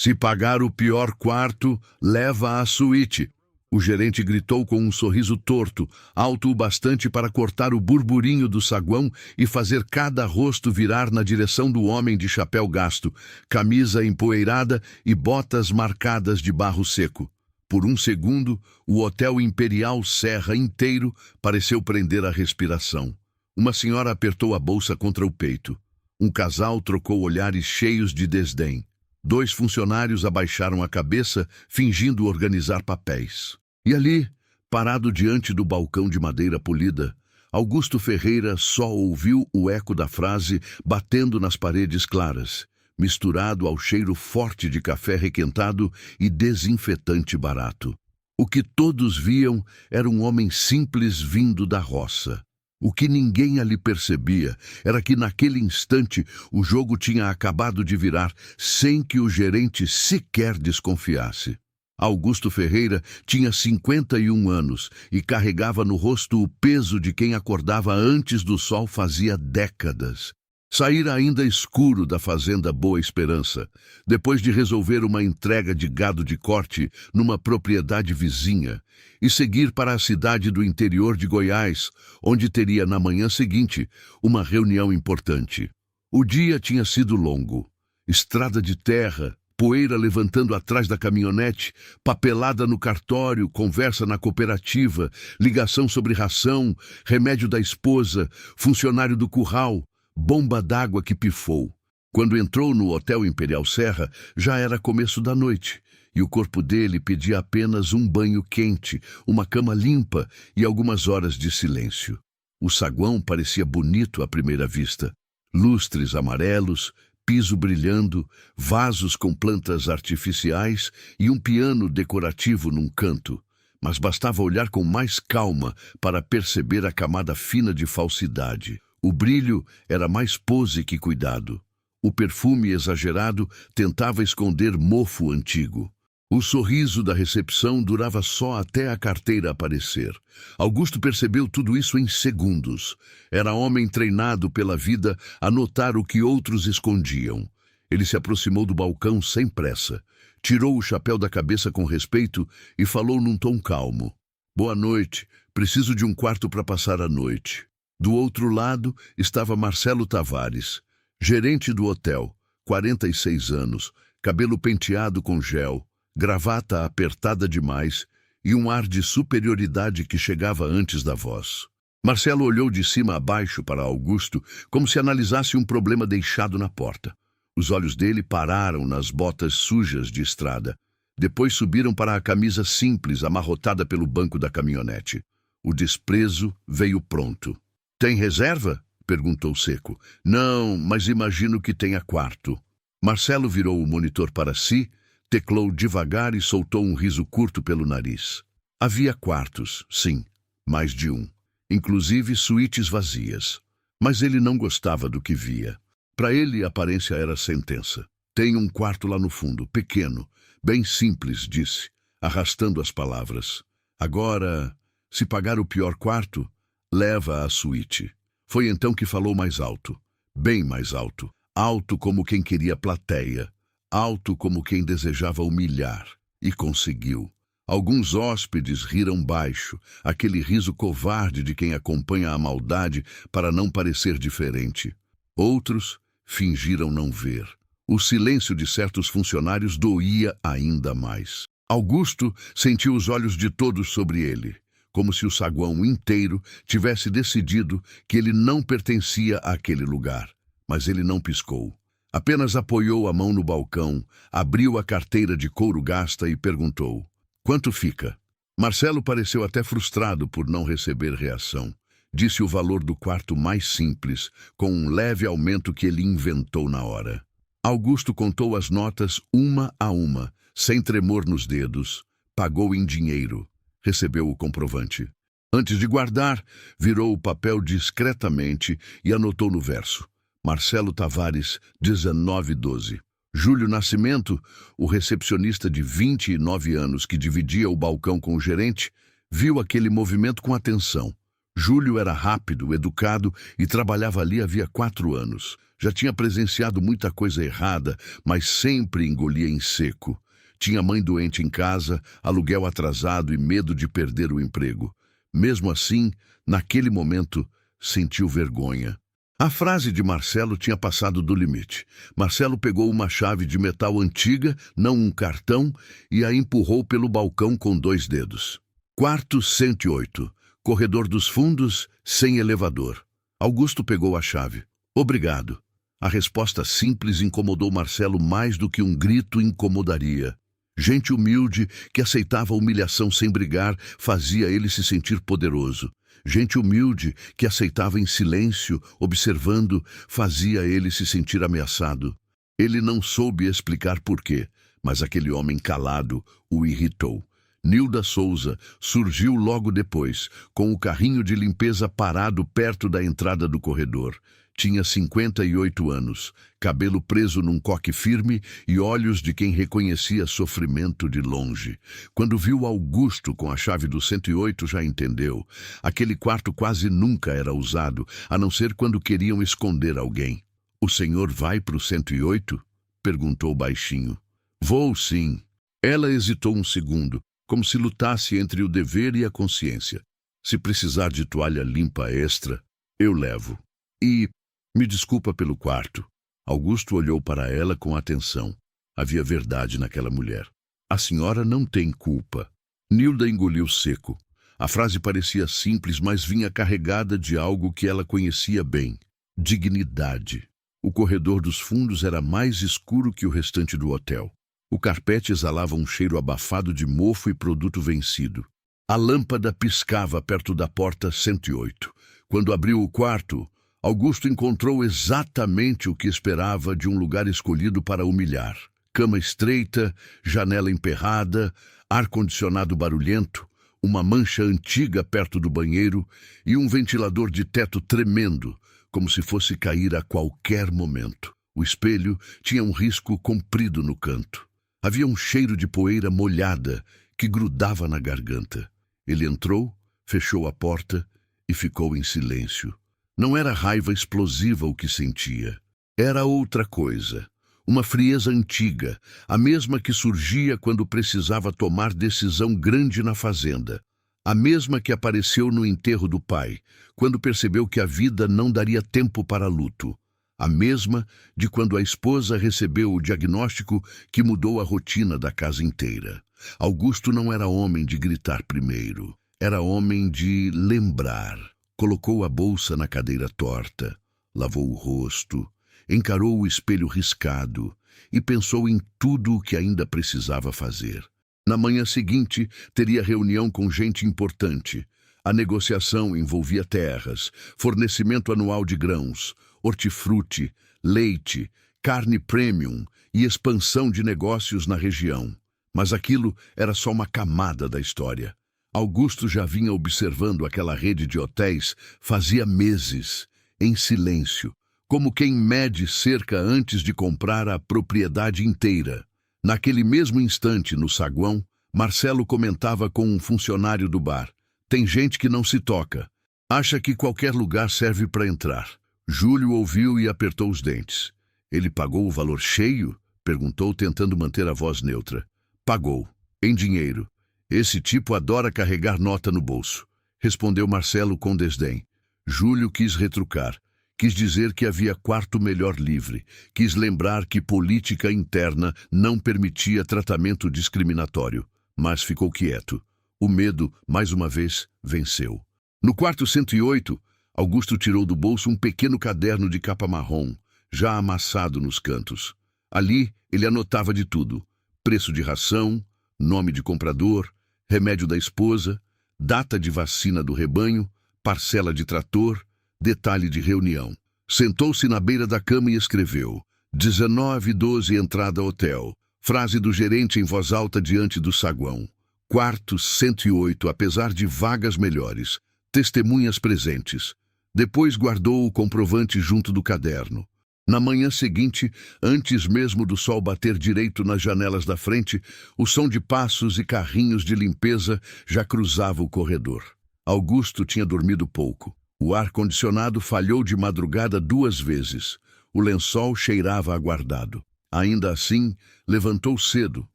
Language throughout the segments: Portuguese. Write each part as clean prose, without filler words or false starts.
Se pagar o pior quarto, leva à suíte. O gerente gritou com um sorriso torto, alto o bastante para cortar o burburinho do saguão e fazer cada rosto virar na direção do homem de chapéu gasto, camisa empoeirada e botas marcadas de barro seco. Por um segundo, o Hotel Imperial Serra inteiro pareceu prender a respiração. Uma senhora apertou a bolsa contra o peito. Um casal trocou olhares cheios de desdém. 2 funcionários abaixaram a cabeça, fingindo organizar papéis. E ali, parado diante do balcão de madeira polida, Augusto Ferreira só ouviu o eco da frase batendo nas paredes claras, misturado ao cheiro forte de café requentado e desinfetante barato. O que todos viam era um homem simples vindo da roça. O que ninguém ali percebia era que naquele instante o jogo tinha acabado de virar sem que o gerente sequer desconfiasse. Augusto Ferreira tinha 51 anos e carregava no rosto o peso de quem acordava antes do sol fazia décadas. Saíra ainda escuro da fazenda Boa Esperança, depois de resolver uma entrega de gado de corte numa propriedade vizinha, e seguir para a cidade do interior de Goiás, onde teria na manhã seguinte uma reunião importante. O dia tinha sido longo. Estrada de terra, poeira levantando atrás da caminhonete, papelada no cartório, conversa na cooperativa, ligação sobre ração, remédio da esposa, funcionário do curral, bomba d'água que pifou. Quando entrou no Hotel Imperial Serra, já era começo da noite, e o corpo dele pedia apenas um banho quente, uma cama limpa e algumas horas de silêncio. O saguão parecia bonito à primeira vista. Lustres amarelos, piso brilhando, vasos com plantas artificiais e um piano decorativo num canto. Mas bastava olhar com mais calma para perceber a camada fina de falsidade. O brilho era mais pose que cuidado. O perfume exagerado tentava esconder mofo antigo. O sorriso da recepção durava só até a carteira aparecer. Augusto percebeu tudo isso em segundos. Era homem treinado pela vida a notar o que outros escondiam. Ele se aproximou do balcão sem pressa, tirou o chapéu da cabeça com respeito e falou num tom calmo. Boa noite, preciso de um quarto para passar a noite. Do outro lado estava Marcelo Tavares, gerente do hotel, 46 anos, cabelo penteado com gel, gravata apertada demais e um ar de superioridade que chegava antes da voz. Marcelo olhou de cima a baixo para Augusto, como se analisasse um problema deixado na porta. Os olhos dele pararam nas botas sujas de estrada. Depois subiram para a camisa simples amarrotada pelo banco da caminhonete. O desprezo veio pronto. Tem reserva? Perguntou seco. Não, mas imagino que tenha quarto. Marcelo virou o monitor para si, teclou devagar e soltou um riso curto pelo nariz. Havia quartos, sim, mais de um. Inclusive suítes vazias. Mas ele não gostava do que via. Para ele, a aparência era sentença. Tem um quarto lá no fundo, pequeno, bem simples, disse, arrastando as palavras. Agora, se pagar o pior quarto, leva à suíte. Foi então que falou mais alto, bem mais alto. Alto como quem queria plateia. Alto como quem desejava humilhar. E conseguiu. Alguns hóspedes riram baixo, aquele riso covarde de quem acompanha a maldade para não parecer diferente. Outros fingiram não ver. O silêncio de certos funcionários doía ainda mais. Augusto sentiu os olhos de todos sobre ele, como se o saguão inteiro tivesse decidido que ele não pertencia àquele lugar. Mas ele não piscou. Apenas apoiou a mão no balcão, abriu a carteira de couro gasta e perguntou: quanto fica? Marcelo pareceu até frustrado por não receber reação. Disse o valor do quarto mais simples, com um leve aumento que ele inventou na hora. Augusto contou as notas uma a uma, sem tremor nos dedos. Pagou em dinheiro. Recebeu o comprovante. Antes de guardar, virou o papel discretamente e anotou no verso: Marcelo Tavares, 1912. Júlio Nascimento, o recepcionista de 29 anos que dividia o balcão com o gerente, viu aquele movimento com atenção. Júlio era rápido, educado e trabalhava ali havia 4 anos. Já tinha presenciado muita coisa errada, mas sempre engolia em seco. Tinha mãe doente em casa, aluguel atrasado e medo de perder o emprego. Mesmo assim, naquele momento, sentiu vergonha. A frase de Marcelo tinha passado do limite. Marcelo pegou uma chave de metal antiga, não um cartão, e a empurrou pelo balcão com 2 dedos. Quarto 108. Corredor dos fundos, sem elevador. Augusto pegou a chave. Obrigado. A resposta simples incomodou Marcelo mais do que um grito incomodaria. Gente humilde, que aceitava a humilhação sem brigar, fazia ele se sentir poderoso. Gente humilde, que aceitava em silêncio, observando, fazia ele se sentir ameaçado. Ele não soube explicar porquê, mas aquele homem calado o irritou. Nilda Souza surgiu logo depois, com o carrinho de limpeza parado perto da entrada do corredor. Tinha 58 anos, cabelo preso num coque firme e olhos de quem reconhecia sofrimento de longe. Quando viu Augusto com a chave do 108, já entendeu. Aquele quarto quase nunca era usado, a não ser quando queriam esconder alguém. "O senhor vai para o 108?" perguntou baixinho. "Vou sim." Ela hesitou um segundo, como se lutasse entre o dever e a consciência. "Se precisar de toalha limpa extra, eu levo. E me desculpa pelo quarto." Augusto olhou para ela com atenção. Havia verdade naquela mulher. "A senhora não tem culpa." Nilda engoliu seco. A frase parecia simples, mas vinha carregada de algo que ela conhecia bem: dignidade. O corredor dos fundos era mais escuro que o restante do hotel. O carpete exalava um cheiro abafado de mofo e produto vencido. A lâmpada piscava perto da porta 108. Quando abriu o quarto, Augusto encontrou exatamente o que esperava de um lugar escolhido para humilhar. Cama estreita, janela emperrada, ar-condicionado barulhento, uma mancha antiga perto do banheiro e um ventilador de teto tremendo, como se fosse cair a qualquer momento. O espelho tinha um risco comprido no canto. Havia um cheiro de poeira molhada que grudava na garganta. Ele entrou, fechou a porta e ficou em silêncio. Não era raiva explosiva o que sentia. Era outra coisa. Uma frieza antiga, a mesma que surgia quando precisava tomar decisão grande na fazenda. A mesma que apareceu no enterro do pai, quando percebeu que a vida não daria tempo para luto. A mesma de quando a esposa recebeu o diagnóstico que mudou a rotina da casa inteira. Augusto não era homem de gritar primeiro. Era homem de lembrar. Colocou a bolsa na cadeira torta, lavou o rosto, encarou o espelho riscado e pensou em tudo o que ainda precisava fazer. Na manhã seguinte, teria reunião com gente importante. A negociação envolvia terras, fornecimento anual de grãos, hortifruti, leite, carne premium e expansão de negócios na região. Mas aquilo era só uma camada da história. Augusto já vinha observando aquela rede de hotéis fazia meses, em silêncio, como quem mede cerca antes de comprar a propriedade inteira. Naquele mesmo instante, no saguão, Marcelo comentava com um funcionário do bar: "Tem gente que não se toca. Acha que qualquer lugar serve para entrar." Júlio ouviu e apertou os dentes. "Ele pagou o valor cheio?" perguntou, tentando manter a voz neutra. "Pagou, em dinheiro. Esse tipo adora carregar nota no bolso", respondeu Marcelo com desdém. Júlio quis retrucar. Quis dizer que havia quarto melhor livre. Quis lembrar que política interna não permitia tratamento discriminatório. Mas ficou quieto. O medo, mais uma vez, venceu. No quarto 108, Augusto tirou do bolso um pequeno caderno de capa marrom, já amassado nos cantos. Ali, ele anotava de tudo: preço de ração, nome de comprador, remédio da esposa, data de vacina do rebanho, parcela de trator, detalhe de reunião. Sentou-se na beira da cama e escreveu: 19:12 entrada hotel. Frase do gerente em voz alta diante do saguão. Quarto 108, apesar de vagas melhores. Testemunhas presentes. Depois guardou o comprovante junto do caderno. Na manhã seguinte, antes mesmo do sol bater direito nas janelas da frente, o som de passos e carrinhos de limpeza já cruzava o corredor. Augusto tinha dormido pouco. O ar-condicionado falhou de madrugada 2 vezes. O lençol cheirava aguardado. Ainda assim, levantou cedo,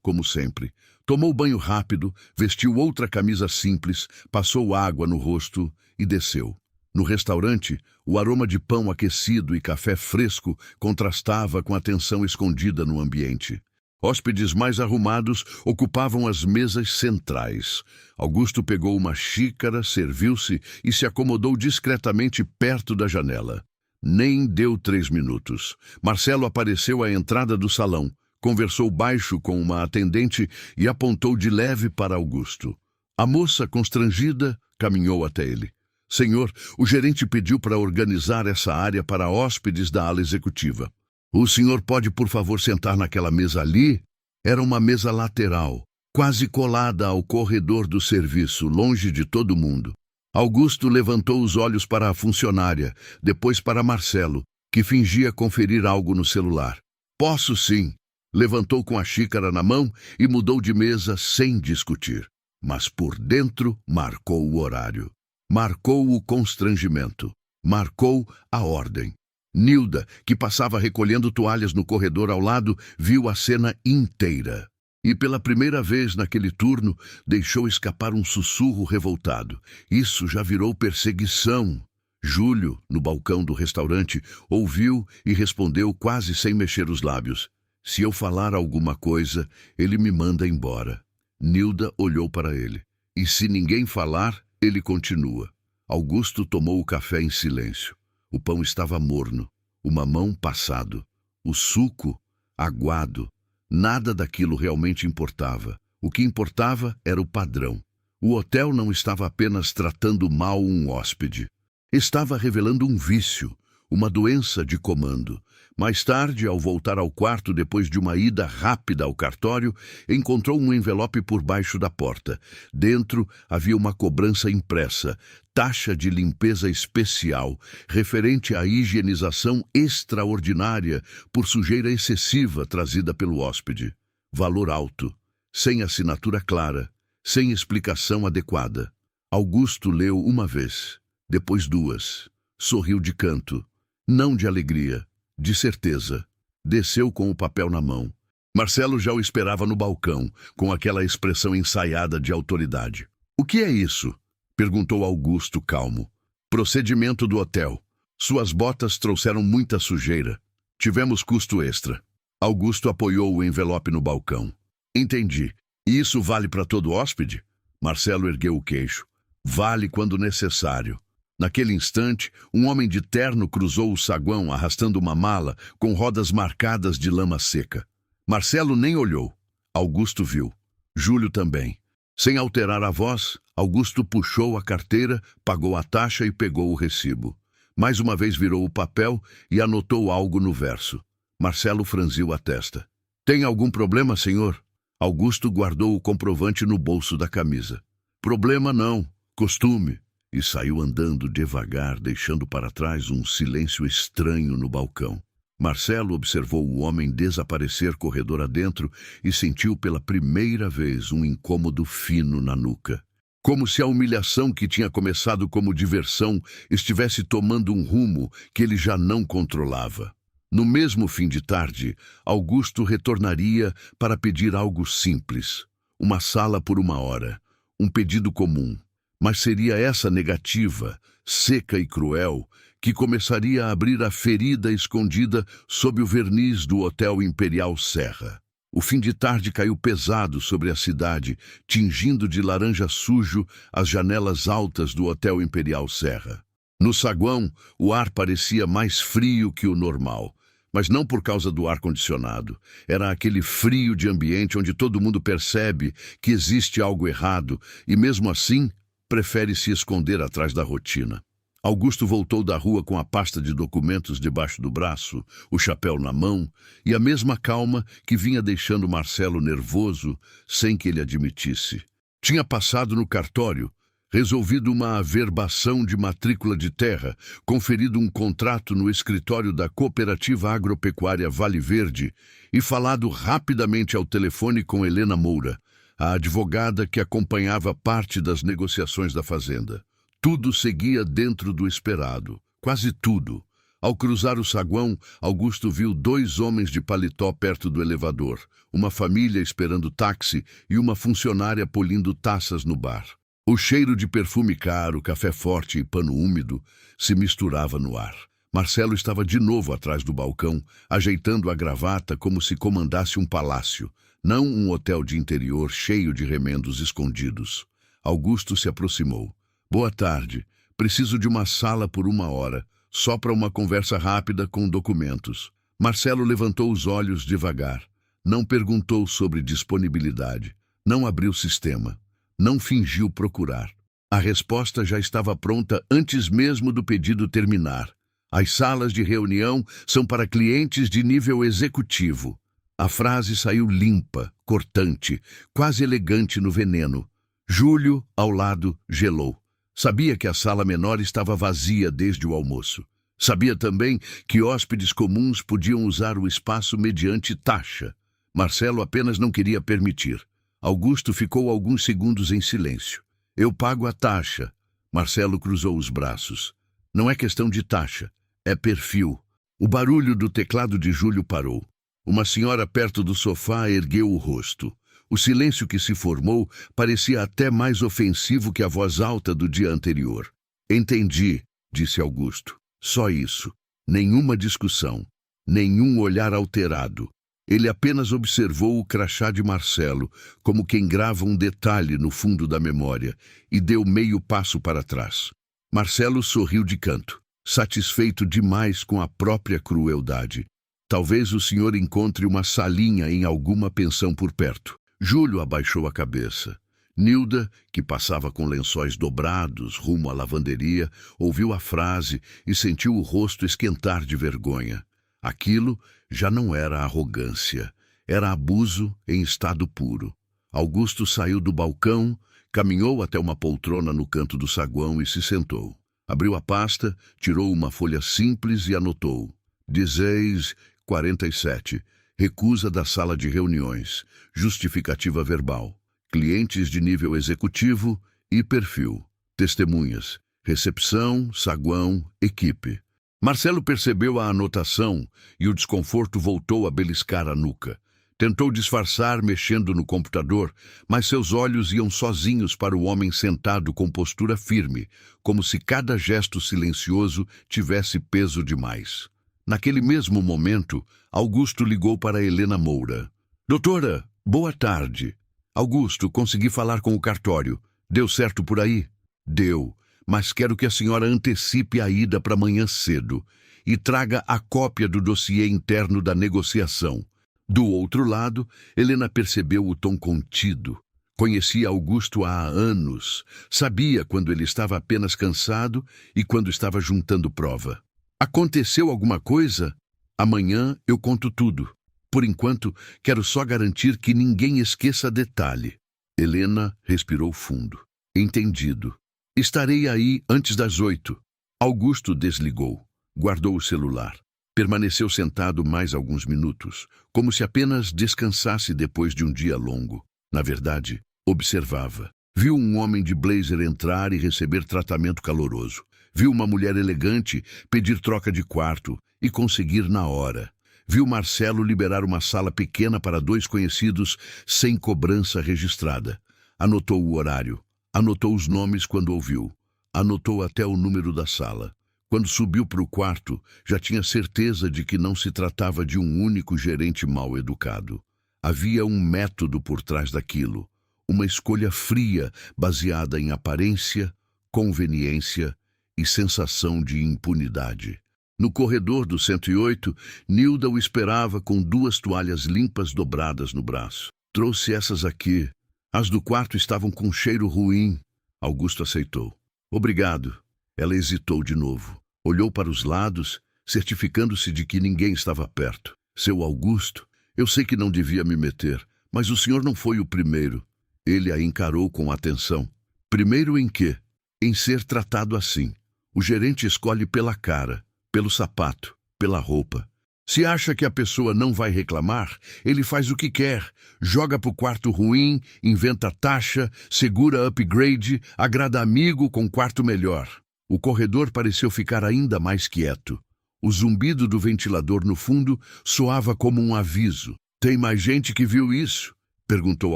como sempre. Tomou banho rápido, vestiu outra camisa simples, passou água no rosto e desceu. No restaurante, o aroma de pão aquecido e café fresco contrastava com a tensão escondida no ambiente. Hóspedes mais arrumados ocupavam as mesas centrais. Augusto pegou uma xícara, serviu-se e se acomodou discretamente perto da janela. Nem deu 3 minutos. Marcelo apareceu à entrada do salão, conversou baixo com uma atendente e apontou de leve para Augusto. A moça, constrangida, caminhou até ele. Senhor, o gerente pediu para organizar essa área para hóspedes da ala executiva. O senhor pode, por favor, sentar naquela mesa ali? Era uma mesa lateral, quase colada ao corredor do serviço, longe de todo mundo. Augusto levantou os olhos para a funcionária, depois para Marcelo, que fingia conferir algo no celular. Posso sim. Levantou com a xícara na mão e mudou de mesa sem discutir. Mas por dentro marcou o horário. Marcou o constrangimento. Marcou a ordem. Nilda, que passava recolhendo toalhas no corredor ao lado, viu a cena inteira. E pela primeira vez naquele turno, deixou escapar um sussurro revoltado. Isso já virou perseguição. Júlio, no balcão do restaurante, ouviu e respondeu quase sem mexer os lábios. Se eu falar alguma coisa, ele me manda embora. Nilda olhou para ele. E se ninguém falar, ele continua. Augusto tomou o café em silêncio. O pão estava morno, o mamão passado, o suco aguado. Nada daquilo realmente importava. O que importava era o padrão. O hotel não estava apenas tratando mal um hóspede. Estava revelando um vício, uma doença de comando. Mais tarde, ao voltar ao quarto depois de uma ida rápida ao cartório, encontrou um envelope por baixo da porta. Dentro havia uma cobrança impressa, taxa de limpeza especial, referente à higienização extraordinária por sujeira excessiva trazida pelo hóspede. Valor alto, sem assinatura clara, sem explicação adequada. Augusto leu uma vez, depois 2. Sorriu de canto, não de alegria. De certeza. Desceu com o papel na mão. Marcelo já o esperava no balcão, com aquela expressão ensaiada de autoridade. O que é isso? Perguntou Augusto calmo. Procedimento do hotel. Suas botas trouxeram muita sujeira. Tivemos custo extra. Augusto apoiou o envelope no balcão. Entendi. E isso vale para todo hóspede? Marcelo ergueu o queixo. Vale quando necessário. Naquele instante, um homem de terno cruzou o saguão arrastando uma mala com rodas marcadas de lama seca. Marcelo nem olhou. Augusto viu. Júlio também. Sem alterar a voz, Augusto puxou a carteira, pagou a taxa e pegou o recibo. Mais uma vez virou o papel e anotou algo no verso. Marcelo franziu a testa. Tem algum problema, senhor? Augusto guardou o comprovante no bolso da camisa. Problema não. Costume. E saiu andando devagar, deixando para trás um silêncio estranho no balcão. Marcelo observou o homem desaparecer corredor adentro e sentiu pela primeira vez um incômodo fino na nuca. Como se a humilhação que tinha começado como diversão estivesse tomando um rumo que ele já não controlava. No mesmo fim de tarde, Augusto retornaria para pedir algo simples. Uma sala por 1 hora. Um pedido comum. Mas seria essa negativa, seca e cruel, que começaria a abrir a ferida escondida sob o verniz do Hotel Imperial Serra. O fim de tarde caiu pesado sobre a cidade, tingindo de laranja sujo as janelas altas do Hotel Imperial Serra. No saguão, o ar parecia mais frio que o normal, mas não por causa do ar-condicionado. Era aquele frio de ambiente onde todo mundo percebe que existe algo errado e, mesmo assim, prefere se esconder atrás da rotina. Augusto voltou da rua com a pasta de documentos debaixo do braço, o chapéu na mão e a mesma calma que vinha deixando Marcelo nervoso sem que ele admitisse. Tinha passado no cartório, resolvido uma averbação de matrícula de terra, conferido um contrato no escritório da Cooperativa Agropecuária Vale Verde e falado rapidamente ao telefone com Helena Moura, a advogada que acompanhava parte das negociações da fazenda. Tudo seguia dentro do esperado, quase tudo. Ao cruzar o saguão, Augusto viu 2 homens de paletó perto do elevador, uma família esperando táxi e uma funcionária polindo taças no bar. O cheiro de perfume caro, café forte e pano úmido se misturava no ar. Marcelo estava de novo atrás do balcão, ajeitando a gravata como se comandasse um palácio, não um hotel de interior cheio de remendos escondidos. Augusto se aproximou. Boa tarde. Preciso de uma sala por 1 hora, só para uma conversa rápida com documentos. Marcelo levantou os olhos devagar. Não perguntou sobre disponibilidade. Não abriu o sistema. Não fingiu procurar. A resposta já estava pronta antes mesmo do pedido terminar. As salas de reunião são para clientes de nível executivo. A frase saiu limpa, cortante, quase elegante no veneno. Júlio, ao lado, gelou. Sabia que a sala menor estava vazia desde o almoço. Sabia também que hóspedes comuns podiam usar o espaço mediante taxa. Marcelo apenas não queria permitir. Augusto ficou alguns segundos em silêncio. Eu pago a taxa. Marcelo cruzou os braços. Não é questão de taxa, é perfil. O barulho do teclado de Júlio parou. Uma senhora perto do sofá ergueu o rosto. O silêncio que se formou parecia até mais ofensivo que a voz alta do dia anterior. Entendi, disse Augusto. Só isso. Nenhuma discussão. Nenhum olhar alterado. Ele apenas observou o crachá de Marcelo, como quem grava um detalhe no fundo da memória, e deu meio passo para trás. Marcelo sorriu de canto, satisfeito demais com a própria crueldade. Talvez o senhor encontre uma salinha em alguma pensão por perto. Júlio abaixou a cabeça. Nilda, que passava com lençóis dobrados rumo à lavanderia, ouviu a frase e sentiu o rosto esquentar de vergonha. Aquilo já não era arrogância, era abuso em estado puro. Augusto saiu do balcão, caminhou até uma poltrona no canto do saguão e se sentou. Abriu a pasta, tirou uma folha simples e anotou. 10:47. Recusa da sala de reuniões. Justificativa verbal. Clientes de nível executivo e perfil. Testemunhas. Recepção, saguão, equipe. Marcelo percebeu a anotação e o desconforto voltou a beliscar a nuca. Tentou disfarçar mexendo no computador, mas seus olhos iam sozinhos para o homem sentado com postura firme, como se cada gesto silencioso tivesse peso demais. Naquele mesmo momento, Augusto ligou para Helena Moura. Doutora, boa tarde. Augusto, consegui falar com o cartório. Deu certo por aí? Deu, mas quero que a senhora antecipe a ida para amanhã cedo e traga a cópia do dossiê interno da negociação. Do outro lado, Helena percebeu o tom contido. Conhecia Augusto há anos. Sabia quando ele estava apenas cansado e quando estava juntando prova. Aconteceu alguma coisa? Amanhã eu conto tudo. Por enquanto, quero só garantir que ninguém esqueça detalhe. Helena respirou fundo. Entendido. Estarei aí antes das 8. Augusto desligou. Guardou o celular. Permaneceu sentado mais alguns minutos, como se apenas descansasse depois de um dia longo. Na verdade, observava. Viu um homem de blazer entrar e receber tratamento caloroso. Viu uma mulher elegante pedir troca de quarto e conseguir na hora. Viu Marcelo liberar uma sala pequena para 2 conhecidos sem cobrança registrada. Anotou o horário. Anotou os nomes quando ouviu. Anotou até o número da sala. Quando subiu para o quarto, já tinha certeza de que não se tratava de um único gerente mal educado. Havia um método por trás daquilo. Uma escolha fria, baseada em aparência, conveniência e sensação de impunidade. No corredor do 108, Nilda o esperava com 2 toalhas limpas dobradas no braço. Trouxe essas aqui. As do quarto estavam com cheiro ruim. Augusto aceitou. Obrigado. Ela hesitou de novo. Olhou para os lados, certificando-se de que ninguém estava perto. Seu Augusto, eu sei que não devia me meter, mas o senhor não foi o primeiro. Ele a encarou com atenção. Primeiro em quê? Em ser tratado assim. O gerente escolhe pela cara, pelo sapato, pela roupa. Se acha que a pessoa não vai reclamar, ele faz o que quer. Joga pro quarto ruim, inventa taxa, segura upgrade, agrada amigo com quarto melhor. O corredor pareceu ficar ainda mais quieto. O zumbido do ventilador no fundo soava como um aviso. Tem mais gente que viu isso? Perguntou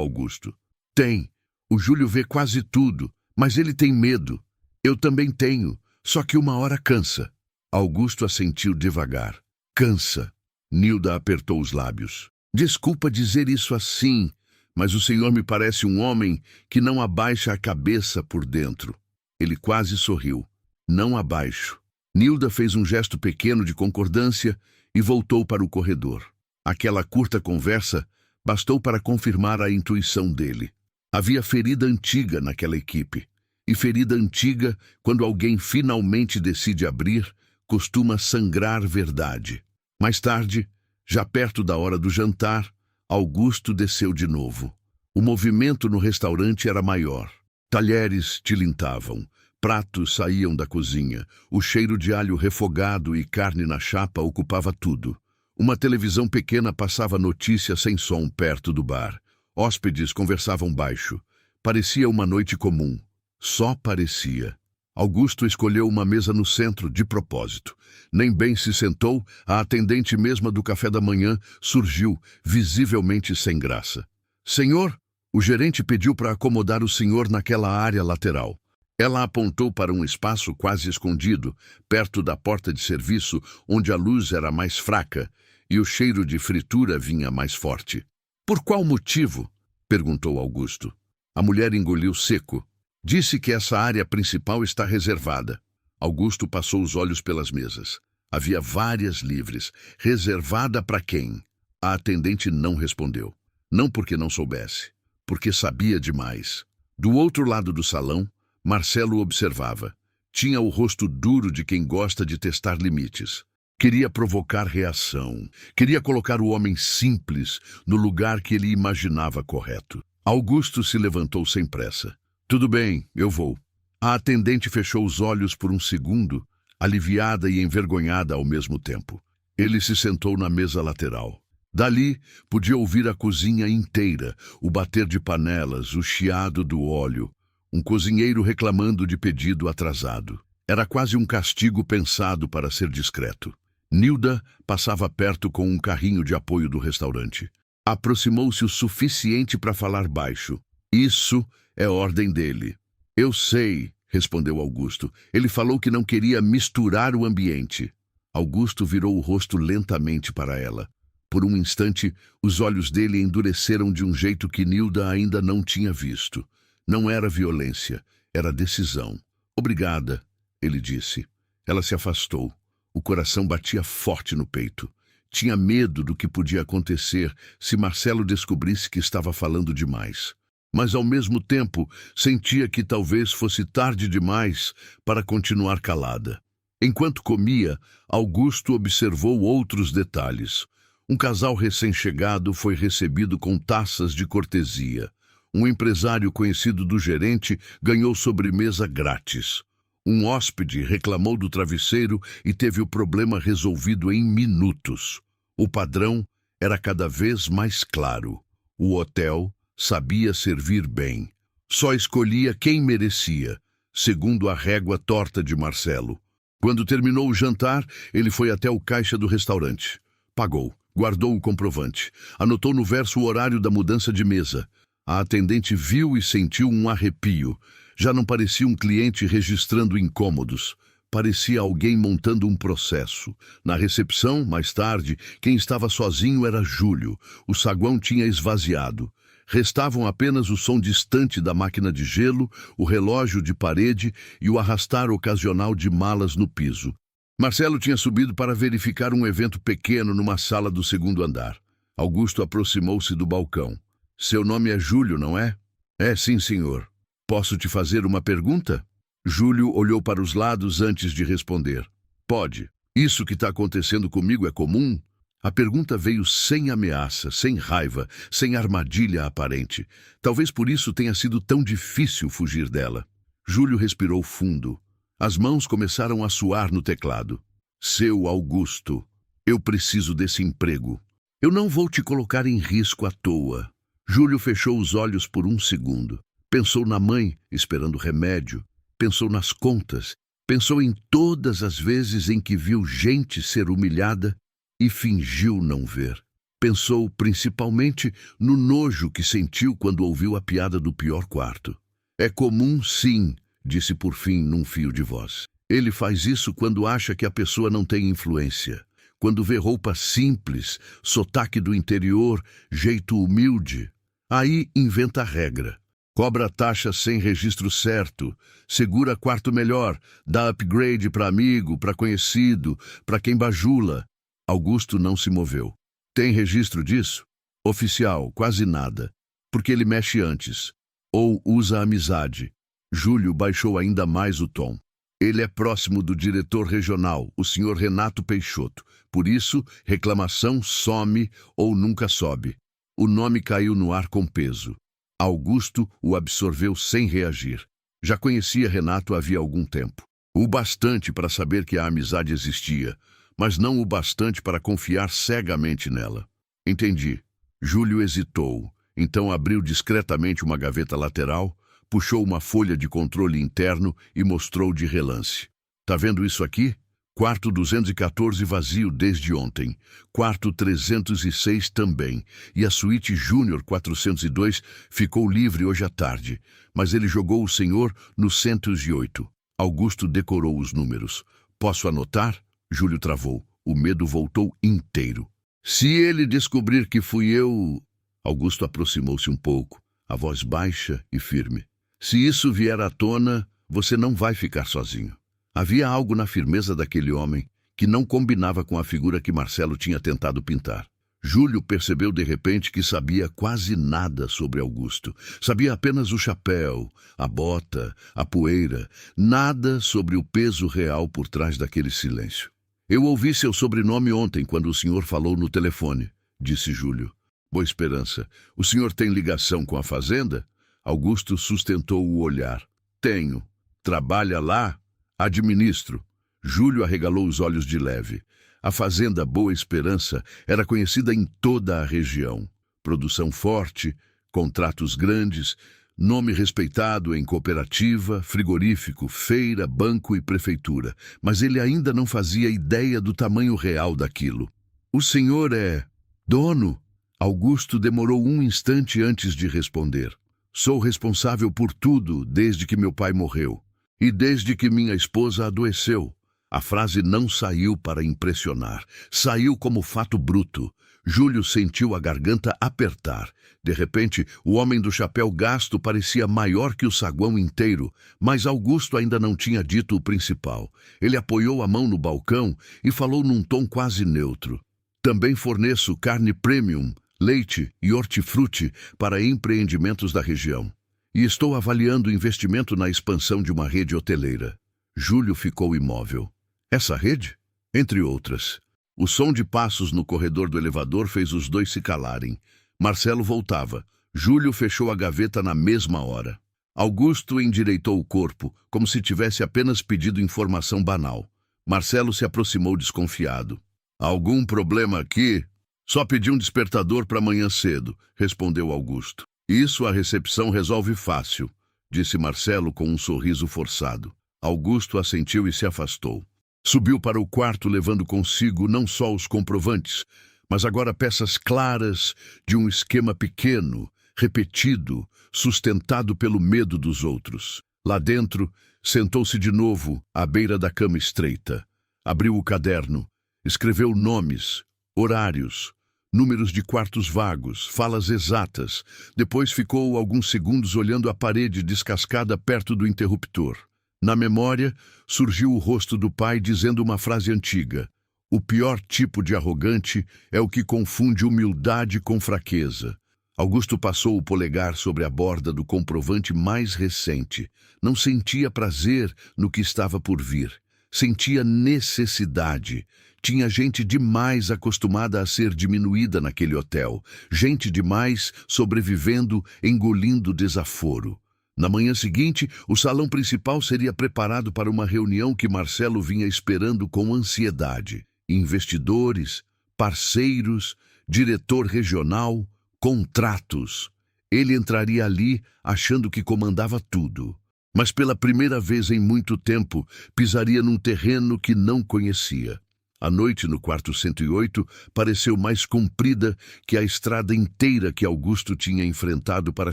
Augusto. Tem. O Júlio vê quase tudo, mas ele tem medo. Eu também tenho, só que uma hora cansa. Augusto assentiu devagar. Cansa. Nilda apertou os lábios. Desculpa dizer isso assim, mas o senhor me parece um homem que não abaixa a cabeça por dentro. Ele quase sorriu. Não abaixo. Nilda fez um gesto pequeno de concordância e voltou para o corredor. Aquela curta conversa bastou para confirmar a intuição dele. Havia ferida antiga naquela equipe. E ferida antiga, quando alguém finalmente decide abrir, costuma sangrar verdade. Mais tarde, já perto da hora do jantar, Augusto desceu de novo. O movimento no restaurante era maior. Talheres tilintavam, pratos saíam da cozinha, o cheiro de alho refogado e carne na chapa ocupava tudo. Uma televisão pequena passava notícia sem som perto do bar. Hóspedes conversavam baixo. Parecia uma noite comum. Só parecia. Augusto escolheu uma mesa no centro de propósito. Nem bem se sentou, a atendente mesma do café da manhã surgiu, visivelmente sem graça. Senhor, o gerente pediu para acomodar o senhor naquela área lateral. Ela apontou para um espaço quase escondido, perto da porta de serviço, onde a luz era mais fraca e o cheiro de fritura vinha mais forte. Por qual motivo? Perguntou Augusto. A mulher engoliu seco. Disse que essa área principal está reservada. Augusto passou os olhos pelas mesas. Havia várias livres. Reservada para quem? A atendente não respondeu. Não porque não soubesse, porque sabia demais. Do outro lado do salão, Marcelo observava. Tinha o rosto duro de quem gosta de testar limites. Queria provocar reação. Queria colocar o homem simples no lugar que ele imaginava correto. Augusto se levantou sem pressa. Tudo bem, eu vou. A atendente fechou os olhos por um segundo, aliviada e envergonhada ao mesmo tempo. Ele se sentou na mesa lateral. Dali, podia ouvir a cozinha inteira, o bater de panelas, o chiado do óleo, um cozinheiro reclamando de pedido atrasado. Era quase um castigo pensado para ser discreto. Nilda passava perto com um carrinho de apoio do restaurante. Aproximou-se o suficiente para falar baixo. Isso é ordem dele. Eu sei, respondeu Augusto. Ele falou que não queria misturar o ambiente. Augusto virou o rosto lentamente para ela. Por um instante, os olhos dele endureceram de um jeito que Nilda ainda não tinha visto. Não era violência, era decisão. Obrigada, ele disse. Ela se afastou. O coração batia forte no peito. Tinha medo do que podia acontecer se Marcelo descobrisse que estava falando demais. Mas, ao mesmo tempo, sentia que talvez fosse tarde demais para continuar calada. Enquanto comia, Augusto observou outros detalhes. Um casal recém-chegado foi recebido com taças de cortesia. Um empresário conhecido do gerente ganhou sobremesa grátis. Um hóspede reclamou do travesseiro e teve o problema resolvido em minutos. O padrão era cada vez mais claro. O hotel sabia servir bem. Só escolhia quem merecia, segundo a régua torta de Marcelo. Quando terminou o jantar, ele foi até o caixa do restaurante. Pagou, guardou o comprovante, anotou no verso o horário da mudança de mesa. A atendente viu e sentiu um arrepio. Já não parecia um cliente registrando incômodos. Parecia alguém montando um processo. Na recepção, mais tarde, quem estava sozinho era Júlio. O saguão tinha esvaziado. Restavam apenas o som distante da máquina de gelo, o relógio de parede e o arrastar ocasional de malas no piso. Marcelo tinha subido para verificar um evento pequeno numa sala do segundo andar. Augusto aproximou-se do balcão. Seu nome é Júlio, não é? É, sim, senhor. Posso te fazer uma pergunta? Júlio olhou para os lados antes de responder. Pode. Isso que está acontecendo comigo é comum? A pergunta veio sem ameaça, sem raiva, sem armadilha aparente. Talvez por isso tenha sido tão difícil fugir dela. Júlio respirou fundo. As mãos começaram a suar no teclado. Seu Augusto. Eu preciso desse emprego. Eu não vou te colocar em risco à toa. Júlio fechou os olhos por um segundo. Pensou na mãe, esperando remédio. Pensou nas contas. Pensou em todas as vezes em que viu gente ser humilhada e fingiu não ver. Pensou principalmente no nojo que sentiu quando ouviu a piada do pior quarto. É comum, sim, disse por fim num fio de voz. Ele faz isso quando acha que a pessoa não tem influência. Quando vê roupa simples, sotaque do interior, jeito humilde. Aí inventa regra. Cobra taxa sem registro certo, segura quarto melhor, dá upgrade para amigo, para conhecido, para quem bajula. Augusto não se moveu. Tem registro disso? Oficial, quase nada, porque ele mexe antes. Ou usa amizade. Júlio baixou ainda mais o tom. Ele é próximo do diretor regional, o senhor Renato Peixoto. Por isso, reclamação some ou nunca sobe. O nome caiu no ar com peso. Augusto o absorveu sem reagir. Já conhecia Renato havia algum tempo. O bastante para saber que a amizade existia, mas não o bastante para confiar cegamente nela. Entendi. Júlio hesitou, então abriu discretamente uma gaveta lateral, puxou uma folha de controle interno e mostrou de relance. Tá vendo isso aqui? Quarto 214 vazio desde ontem. Quarto 306 também. E a suíte Júnior 402 ficou livre hoje à tarde. Mas ele jogou o senhor no 108. Augusto decorou os números. Posso anotar? Júlio travou. O medo voltou inteiro. Se ele descobrir que fui eu... Augusto aproximou-se um pouco, a voz baixa e firme. Se isso vier à tona, você não vai ficar sozinho. Havia algo na firmeza daquele homem que não combinava com a figura que Marcelo tinha tentado pintar. Júlio percebeu de repente que sabia quase nada sobre Augusto. Sabia apenas o chapéu, a bota, a poeira, nada sobre o peso real por trás daquele silêncio. Eu ouvi seu sobrenome ontem quando o senhor falou no telefone, disse Júlio. Boa Esperança, o senhor tem ligação com a fazenda? Augusto sustentou o olhar. Tenho. Trabalha lá? Administro. Júlio arregalou os olhos de leve. A fazenda Boa Esperança era conhecida em toda a região. Produção forte, contratos grandes, nome respeitado em cooperativa, frigorífico, feira, banco e prefeitura. Mas ele ainda não fazia ideia do tamanho real daquilo. O senhor é... dono? Augusto demorou um instante antes de responder. Sou responsável por tudo desde que meu pai morreu. E desde que minha esposa adoeceu. A frase não saiu para impressionar. Saiu como fato bruto. Júlio sentiu a garganta apertar. De repente, o homem do chapéu gasto parecia maior que o saguão inteiro, mas Augusto ainda não tinha dito o principal. Ele apoiou a mão no balcão e falou num tom quase neutro. Também forneço carne premium, leite e hortifruti para empreendimentos da região. E estou avaliando investimento na expansão de uma rede hoteleira. Júlio ficou imóvel. Essa rede? Entre outras. O som de passos no corredor do elevador fez os dois se calarem. Marcelo voltava. Júlio fechou a gaveta na mesma hora. Augusto endireitou o corpo, como se tivesse apenas pedido informação banal. Marcelo se aproximou desconfiado. Algum problema aqui? Só pedi um despertador para amanhã cedo, respondeu Augusto. Isso a recepção resolve fácil, disse Marcelo com um sorriso forçado. Augusto assentiu e se afastou. Subiu para o quarto levando consigo não só os comprovantes, mas agora peças claras de um esquema pequeno, repetido, sustentado pelo medo dos outros. Lá dentro, sentou-se de novo à beira da cama estreita. Abriu o caderno, escreveu nomes, horários, números de quartos vagos, falas exatas. Depois ficou alguns segundos olhando a parede descascada perto do interruptor. Na memória, surgiu o rosto do pai dizendo uma frase antiga. O pior tipo de arrogante é o que confunde humildade com fraqueza. Augusto passou o polegar sobre a borda do comprovante mais recente. Não sentia prazer no que estava por vir. Sentia necessidade. Tinha gente demais acostumada a ser diminuída naquele hotel. Gente demais sobrevivendo, engolindo desaforo. Na manhã seguinte, o salão principal seria preparado para uma reunião que Marcelo vinha esperando com ansiedade. investidores, parceiros, diretor regional, contratos. Ele entraria ali achando que comandava tudo. Mas pela primeira vez em muito tempo, pisaria num terreno que não conhecia. A noite no quarto 108 pareceu mais comprida que a estrada inteira que Augusto tinha enfrentado para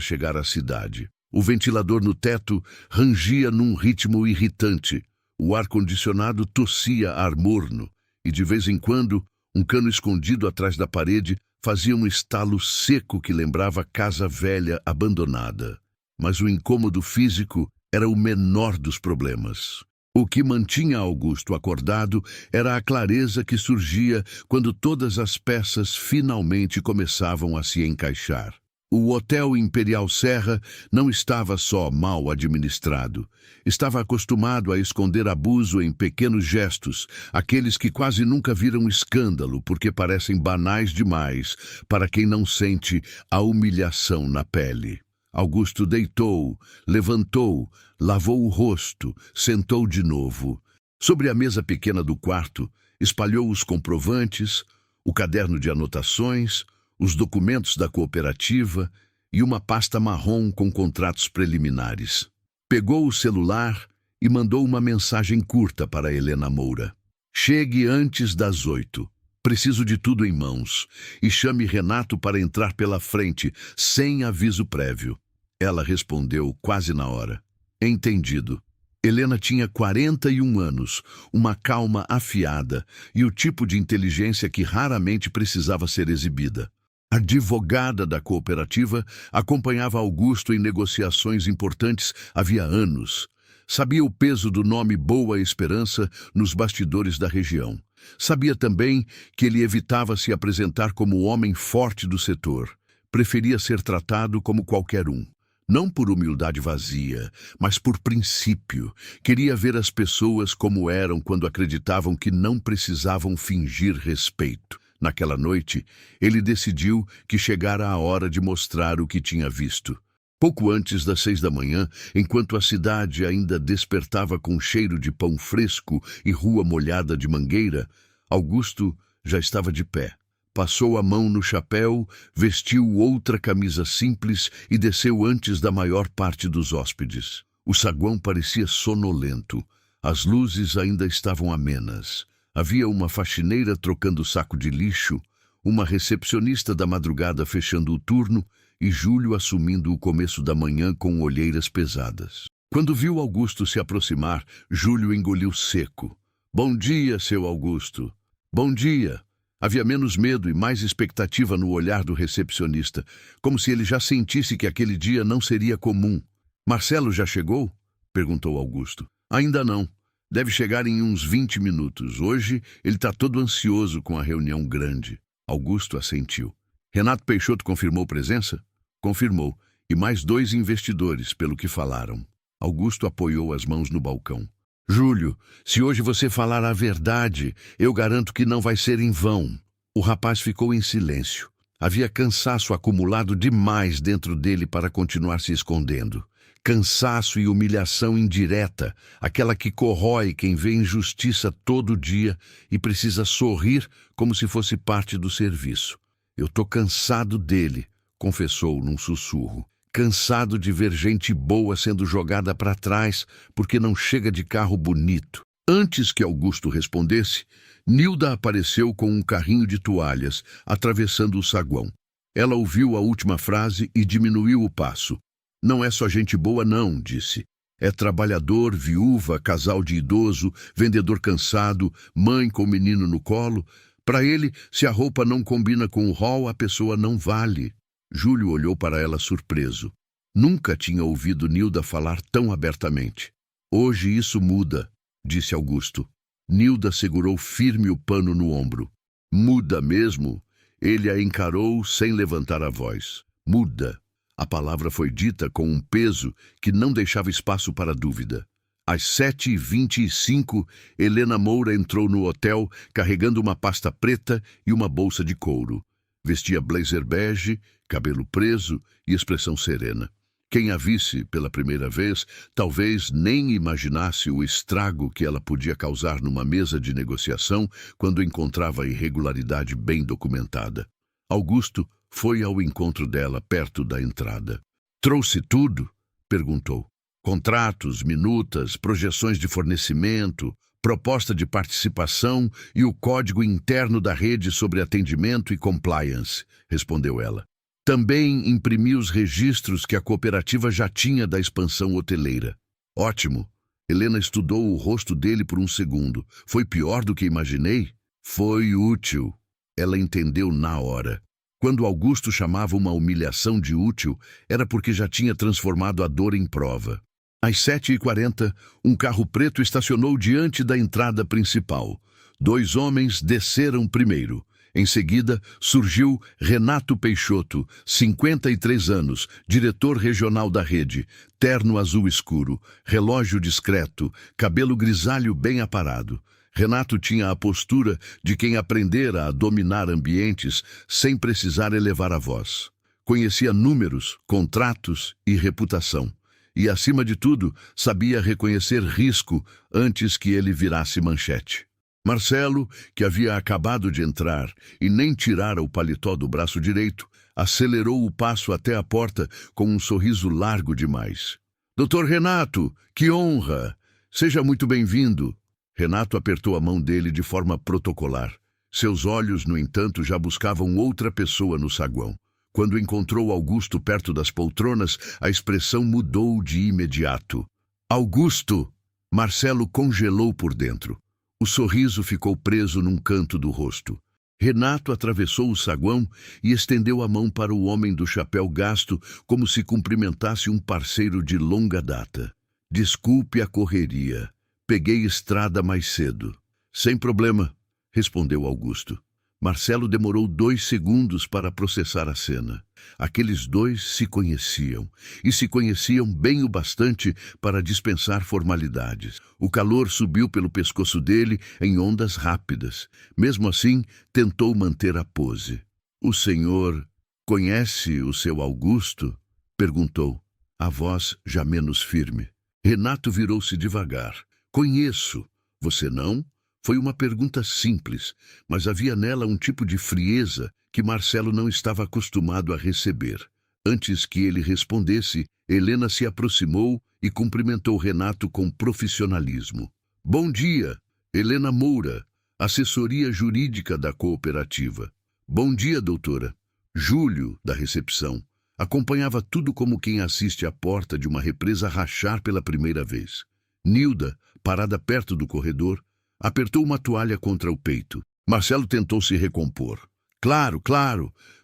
chegar à cidade. O ventilador no teto rangia num ritmo irritante. O ar-condicionado tossia ar morno. E de vez em quando, um cano escondido atrás da parede fazia um estalo seco que lembrava casa velha abandonada. Mas o incômodo físico era o menor dos problemas. O que mantinha Augusto acordado era a clareza que surgia quando todas as peças finalmente começavam a se encaixar. O Hotel Imperial Serra não estava só mal administrado. Estava acostumado a esconder abuso em pequenos gestos, aqueles que quase nunca viram escândalo porque parecem banais demais para quem não sente a humilhação na pele. Augusto deitou, levantou, lavou o rosto, sentou de novo. Sobre a mesa pequena do quarto, espalhou os comprovantes, o caderno de anotações, os documentos da cooperativa e uma pasta marrom com contratos preliminares. Pegou o celular e mandou uma mensagem curta para Helena Moura. Chegue antes das 8. Preciso de tudo em mãos. E chame Renato para entrar pela frente, sem aviso prévio. Ela respondeu quase na hora. Entendido. Helena tinha 41 anos, uma calma afiada e o tipo de inteligência que raramente precisava ser exibida. A advogada da cooperativa acompanhava Augusto em negociações importantes havia anos. Sabia o peso do nome Boa Esperança nos bastidores da região. Sabia também que ele evitava se apresentar como o homem forte do setor. Preferia ser tratado como qualquer um. Não por humildade vazia, mas por princípio. Queria ver as pessoas como eram quando acreditavam que não precisavam fingir respeito. Naquela noite, ele decidiu que chegara a hora de mostrar o que tinha visto. Pouco antes das 6 da manhã, enquanto a cidade ainda despertava com cheiro de pão fresco e rua molhada de mangueira, Augusto já estava de pé. Passou a mão no chapéu, vestiu outra camisa simples e desceu antes da maior parte dos hóspedes. O saguão parecia sonolento. As luzes ainda estavam amenas. Havia uma faxineira trocando saco de lixo, uma recepcionista da madrugada fechando o turno e Júlio assumindo o começo da manhã com olheiras pesadas. Quando viu Augusto se aproximar, Júlio engoliu seco. Bom dia, seu Augusto. Bom dia. Havia menos medo e mais expectativa no olhar do recepcionista, como se ele já sentisse que aquele dia não seria comum. Marcelo já chegou? Perguntou Augusto. Ainda não. Deve chegar em uns 20 minutos. Hoje ele está todo ansioso com a reunião grande. Augusto assentiu. Renato Peixoto confirmou presença? Confirmou. E mais 2 investidores, pelo que falaram. Augusto apoiou as mãos no balcão. Júlio, se hoje você falar a verdade, eu garanto que não vai ser em vão. O rapaz ficou em silêncio. Havia cansaço acumulado demais dentro dele para continuar se escondendo. Cansaço e humilhação indireta, aquela que corrói quem vê injustiça todo dia e precisa sorrir como se fosse parte do serviço. Eu tô cansado dele, confessou num sussurro. Cansado de ver gente boa sendo jogada para trás porque não chega de carro bonito. Antes que Augusto respondesse, Nilda apareceu com um carrinho de toalhas, atravessando o saguão. Ela ouviu a última frase e diminuiu o passo. Não é só gente boa não, disse. É trabalhador, viúva, casal de idoso, vendedor cansado, mãe com menino no colo. Para ele, se a roupa não combina com o rol, a pessoa não vale. Júlio olhou para ela surpreso. Nunca tinha ouvido Nilda falar tão abertamente. Hoje isso muda, disse Augusto. Nilda segurou firme o pano no ombro. Muda mesmo? Ele a encarou sem levantar a voz. Muda. A palavra foi dita com um peso que não deixava espaço para dúvida. Às 7h25, Helena Moura entrou no hotel carregando uma pasta preta e uma bolsa de couro. Vestia blazer bege, cabelo preso e expressão serena. Quem a visse pela primeira vez, talvez nem imaginasse o estrago que ela podia causar numa mesa de negociação quando encontrava a irregularidade bem documentada. Augusto foi ao encontro dela perto da entrada. "Trouxe tudo?" perguntou. "Contratos, minutas, projeções de fornecimento, proposta de participação e o código interno da rede sobre atendimento e compliance", respondeu ela. "Também imprimi os registros que a cooperativa já tinha da expansão hoteleira." "Ótimo." Helena estudou o rosto dele por um segundo. "Foi pior do que imaginei?" "Foi útil." Ela entendeu na hora. Quando Augusto chamava uma humilhação de útil, era porque já tinha transformado a dor em prova. Às 7h40, um carro preto estacionou diante da entrada principal. 2 homens desceram primeiro. Em seguida, surgiu Renato Peixoto, 53 anos, diretor regional da rede, terno azul escuro, relógio discreto, cabelo grisalho bem aparado. Renato tinha a postura de quem aprendera a dominar ambientes sem precisar elevar a voz. Conhecia números, contratos e reputação. E, acima de tudo, sabia reconhecer risco antes que ele virasse manchete. Marcelo, que havia acabado de entrar e nem tirara o paletó do braço direito, acelerou o passo até a porta com um sorriso largo demais. "Doutor Renato, que honra! Seja muito bem-vindo." Renato apertou a mão dele de forma protocolar. Seus olhos, no entanto, já buscavam outra pessoa no saguão. Quando encontrou Augusto perto das poltronas, a expressão mudou de imediato. "Augusto!" Marcelo congelou por dentro. O sorriso ficou preso num canto do rosto. Renato atravessou o saguão e estendeu a mão para o homem do chapéu gasto, como se cumprimentasse um parceiro de longa data. "Desculpe a correria. Peguei estrada mais cedo." "Sem problema", respondeu Augusto. Marcelo demorou 2 segundos para processar a cena. Aqueles dois se conheciam, e se conheciam bem o bastante para dispensar formalidades. O calor subiu pelo pescoço dele em ondas rápidas. Mesmo assim, tentou manter a pose. "O senhor conhece o seu Augusto?" perguntou, a voz já menos firme. Renato virou-se devagar. "Conheço. Você não?" Foi uma pergunta simples, mas havia nela um tipo de frieza que Marcelo não estava acostumado a receber. Antes que ele respondesse, Helena se aproximou e cumprimentou Renato com profissionalismo. "Bom dia, Helena Moura, assessoria jurídica da cooperativa." "Bom dia, doutora." Júlio, da recepção, acompanhava tudo como quem assiste à porta de uma represa rachar pela primeira vez. Nilda, parada perto do corredor, apertou uma toalha contra o peito. Marcelo tentou se recompor. Claro.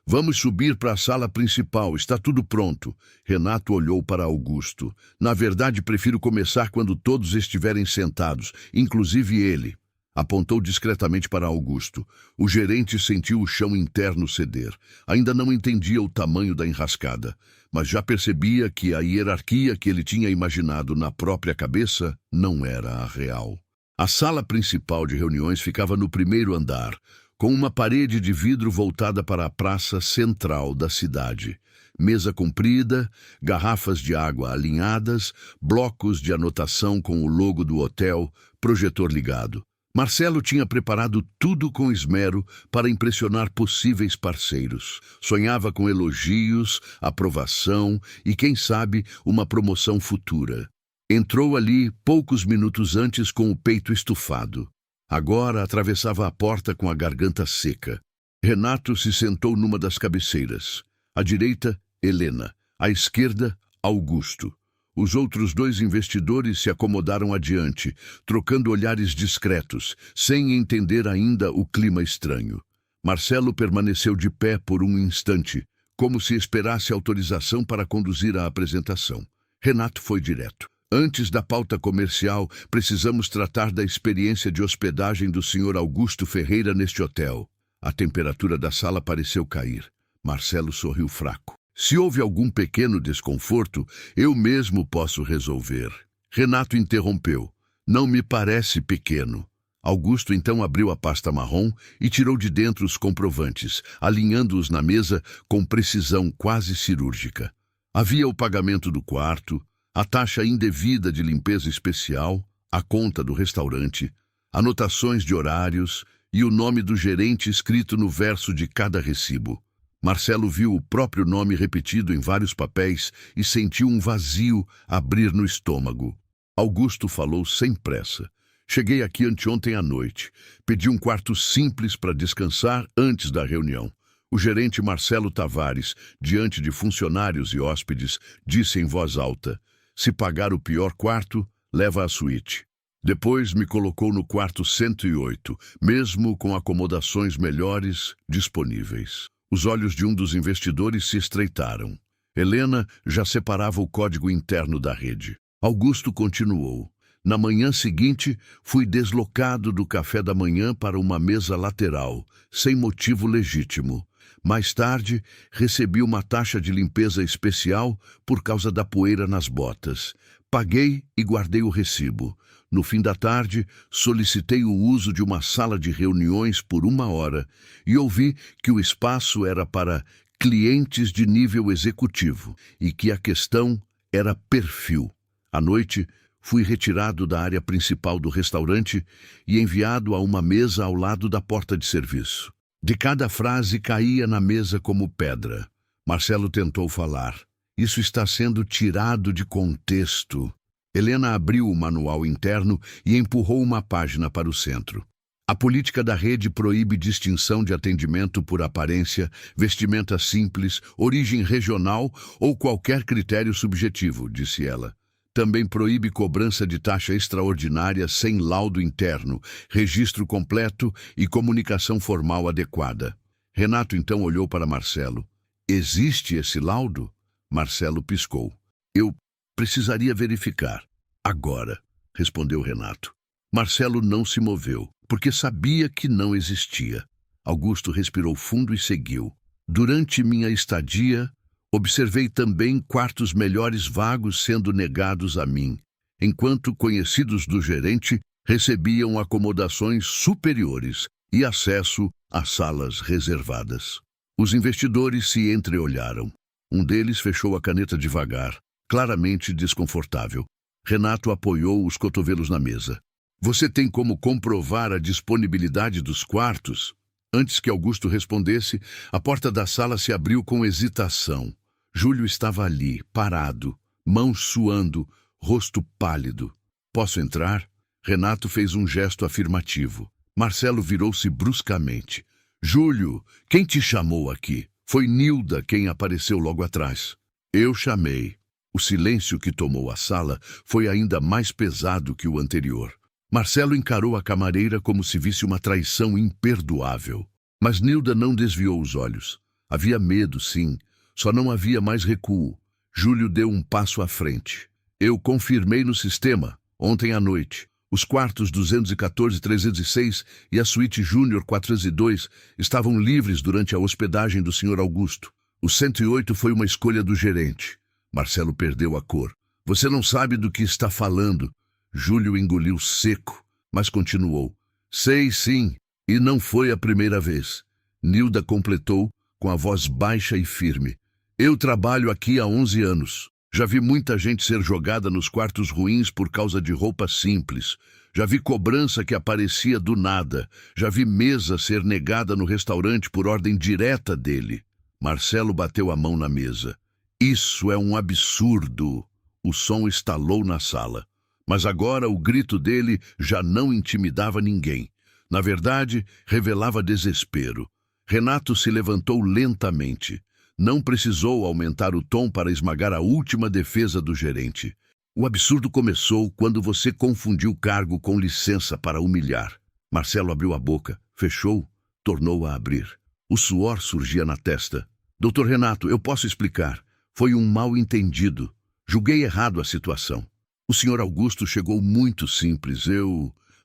Vamos subir para a sala principal, está tudo pronto." Renato olhou para Augusto. "Na verdade, prefiro começar quando todos estiverem sentados, inclusive ele." Apontou discretamente para Augusto. O gerente sentiu o chão interno ceder. Ainda não entendia o tamanho da enrascada, mas já percebia que a hierarquia que ele tinha imaginado na própria cabeça não era a real. A sala principal de reuniões ficava no primeiro andar, com uma parede de vidro voltada para a praça central da cidade. Mesa comprida, garrafas de água alinhadas, blocos de anotação com o logo do hotel, projetor ligado. Marcelo tinha preparado tudo com esmero para impressionar possíveis parceiros. Sonhava com elogios, aprovação e, quem sabe, uma promoção futura. Entrou ali poucos minutos antes com o peito estufado. Agora atravessava a porta com a garganta seca. Renato se sentou numa das cabeceiras. À direita, Helena. À esquerda, Augusto. Os outros 2 investidores se acomodaram adiante, trocando olhares discretos, sem entender ainda o clima estranho. Marcelo permaneceu de pé por um instante, como se esperasse autorização para conduzir a apresentação. Renato foi direto. "Antes da pauta comercial, precisamos tratar da experiência de hospedagem do Sr. Augusto Ferreira neste hotel." A temperatura da sala pareceu cair. Marcelo sorriu fraco. "Se houve algum pequeno desconforto, eu mesmo posso resolver." Renato interrompeu. "Não me parece pequeno." Augusto então abriu a pasta marrom e tirou de dentro os comprovantes, alinhando-os na mesa com precisão quase cirúrgica. Havia o pagamento do quarto, a taxa indevida de limpeza especial, a conta do restaurante, anotações de horários e o nome do gerente escrito no verso de cada recibo. Marcelo viu o próprio nome repetido em vários papéis e sentiu um vazio abrir no estômago. Augusto falou sem pressa. Cheguei aqui anteontem à noite. Pedi um quarto simples para descansar antes da reunião. O gerente Marcelo Tavares, diante de funcionários e hóspedes, disse em voz alta: se pagar o pior quarto, leva a suíte. Depois me colocou no quarto 108, mesmo com acomodações melhores disponíveis. Os olhos de um dos investidores se estreitaram. Helena já separava o código interno da rede. Augusto continuou. Na manhã seguinte, fui deslocado do café da manhã para uma mesa lateral, sem motivo legítimo. Mais tarde, recebi uma taxa de limpeza especial por causa da poeira nas botas. Paguei e guardei o recibo. No fim da tarde, solicitei o uso de uma sala de reuniões por 1 hora e ouvi que o espaço era para clientes de nível executivo e que a questão era perfil. À noite, fui retirado da área principal do restaurante e enviado a uma mesa ao lado da porta de serviço. De cada frase caía na mesa como pedra. Marcelo tentou falar. Isso está sendo tirado de contexto. Helena abriu o manual interno e empurrou uma página para o centro. A política da rede proíbe distinção de atendimento por aparência, vestimenta simples, origem regional ou qualquer critério subjetivo, disse ela. Também proíbe cobrança de taxa extraordinária sem laudo interno, registro completo e comunicação formal adequada. Renato então olhou para Marcelo. Existe esse laudo? Marcelo piscou. Eu precisaria verificar. Agora, respondeu Renato. Marcelo não se moveu, porque sabia que não existia. Augusto respirou fundo e seguiu. Durante minha estadia, observei também quartos melhores vagos sendo negados a mim, enquanto conhecidos do gerente recebiam acomodações superiores e acesso a salas reservadas. Os investidores se entreolharam. Um deles fechou a caneta devagar, claramente desconfortável. Renato apoiou os cotovelos na mesa. Você tem como comprovar a disponibilidade dos quartos? Antes que Augusto respondesse, a porta da sala se abriu com hesitação. Júlio estava ali, parado, mãos suando, rosto pálido. Posso entrar? Renato fez um gesto afirmativo. Marcelo virou-se bruscamente. Júlio, quem te chamou aqui? Foi Nilda quem apareceu logo atrás. Eu chamei. O silêncio que tomou a sala foi ainda mais pesado que o anterior. Marcelo encarou a camareira como se visse uma traição imperdoável. Mas Nilda não desviou os olhos. Havia medo, sim. Só não havia mais recuo. Júlio deu um passo à frente. Eu confirmei no sistema, ontem à noite. Os quartos 214 e 306 e a suíte Júnior 402 estavam livres durante a hospedagem do Sr. Augusto. O 108 foi uma escolha do gerente. Marcelo perdeu a cor. Você não sabe do que está falando. Júlio engoliu seco, mas continuou. Sei sim, e não foi a primeira vez. Nilda completou com a voz baixa e firme. Eu trabalho aqui há 11 anos. Já vi muita gente ser jogada nos quartos ruins por causa de roupa simples. Já vi cobrança que aparecia do nada. Já vi mesa ser negada no restaurante por ordem direta dele. Marcelo bateu a mão na mesa. Isso é um absurdo. O som estalou na sala. Mas agora o grito dele já não intimidava ninguém. Na verdade, revelava desespero. Renato se levantou lentamente. Não precisou aumentar o tom para esmagar a última defesa do gerente. O absurdo começou quando você confundiu o cargo com licença para humilhar. Marcelo abriu a boca, fechou, tornou a abrir. O suor surgia na testa. Doutor Renato, eu posso explicar. Foi um mal-entendido. Julguei errado a situação. O senhor Augusto chegou muito simples.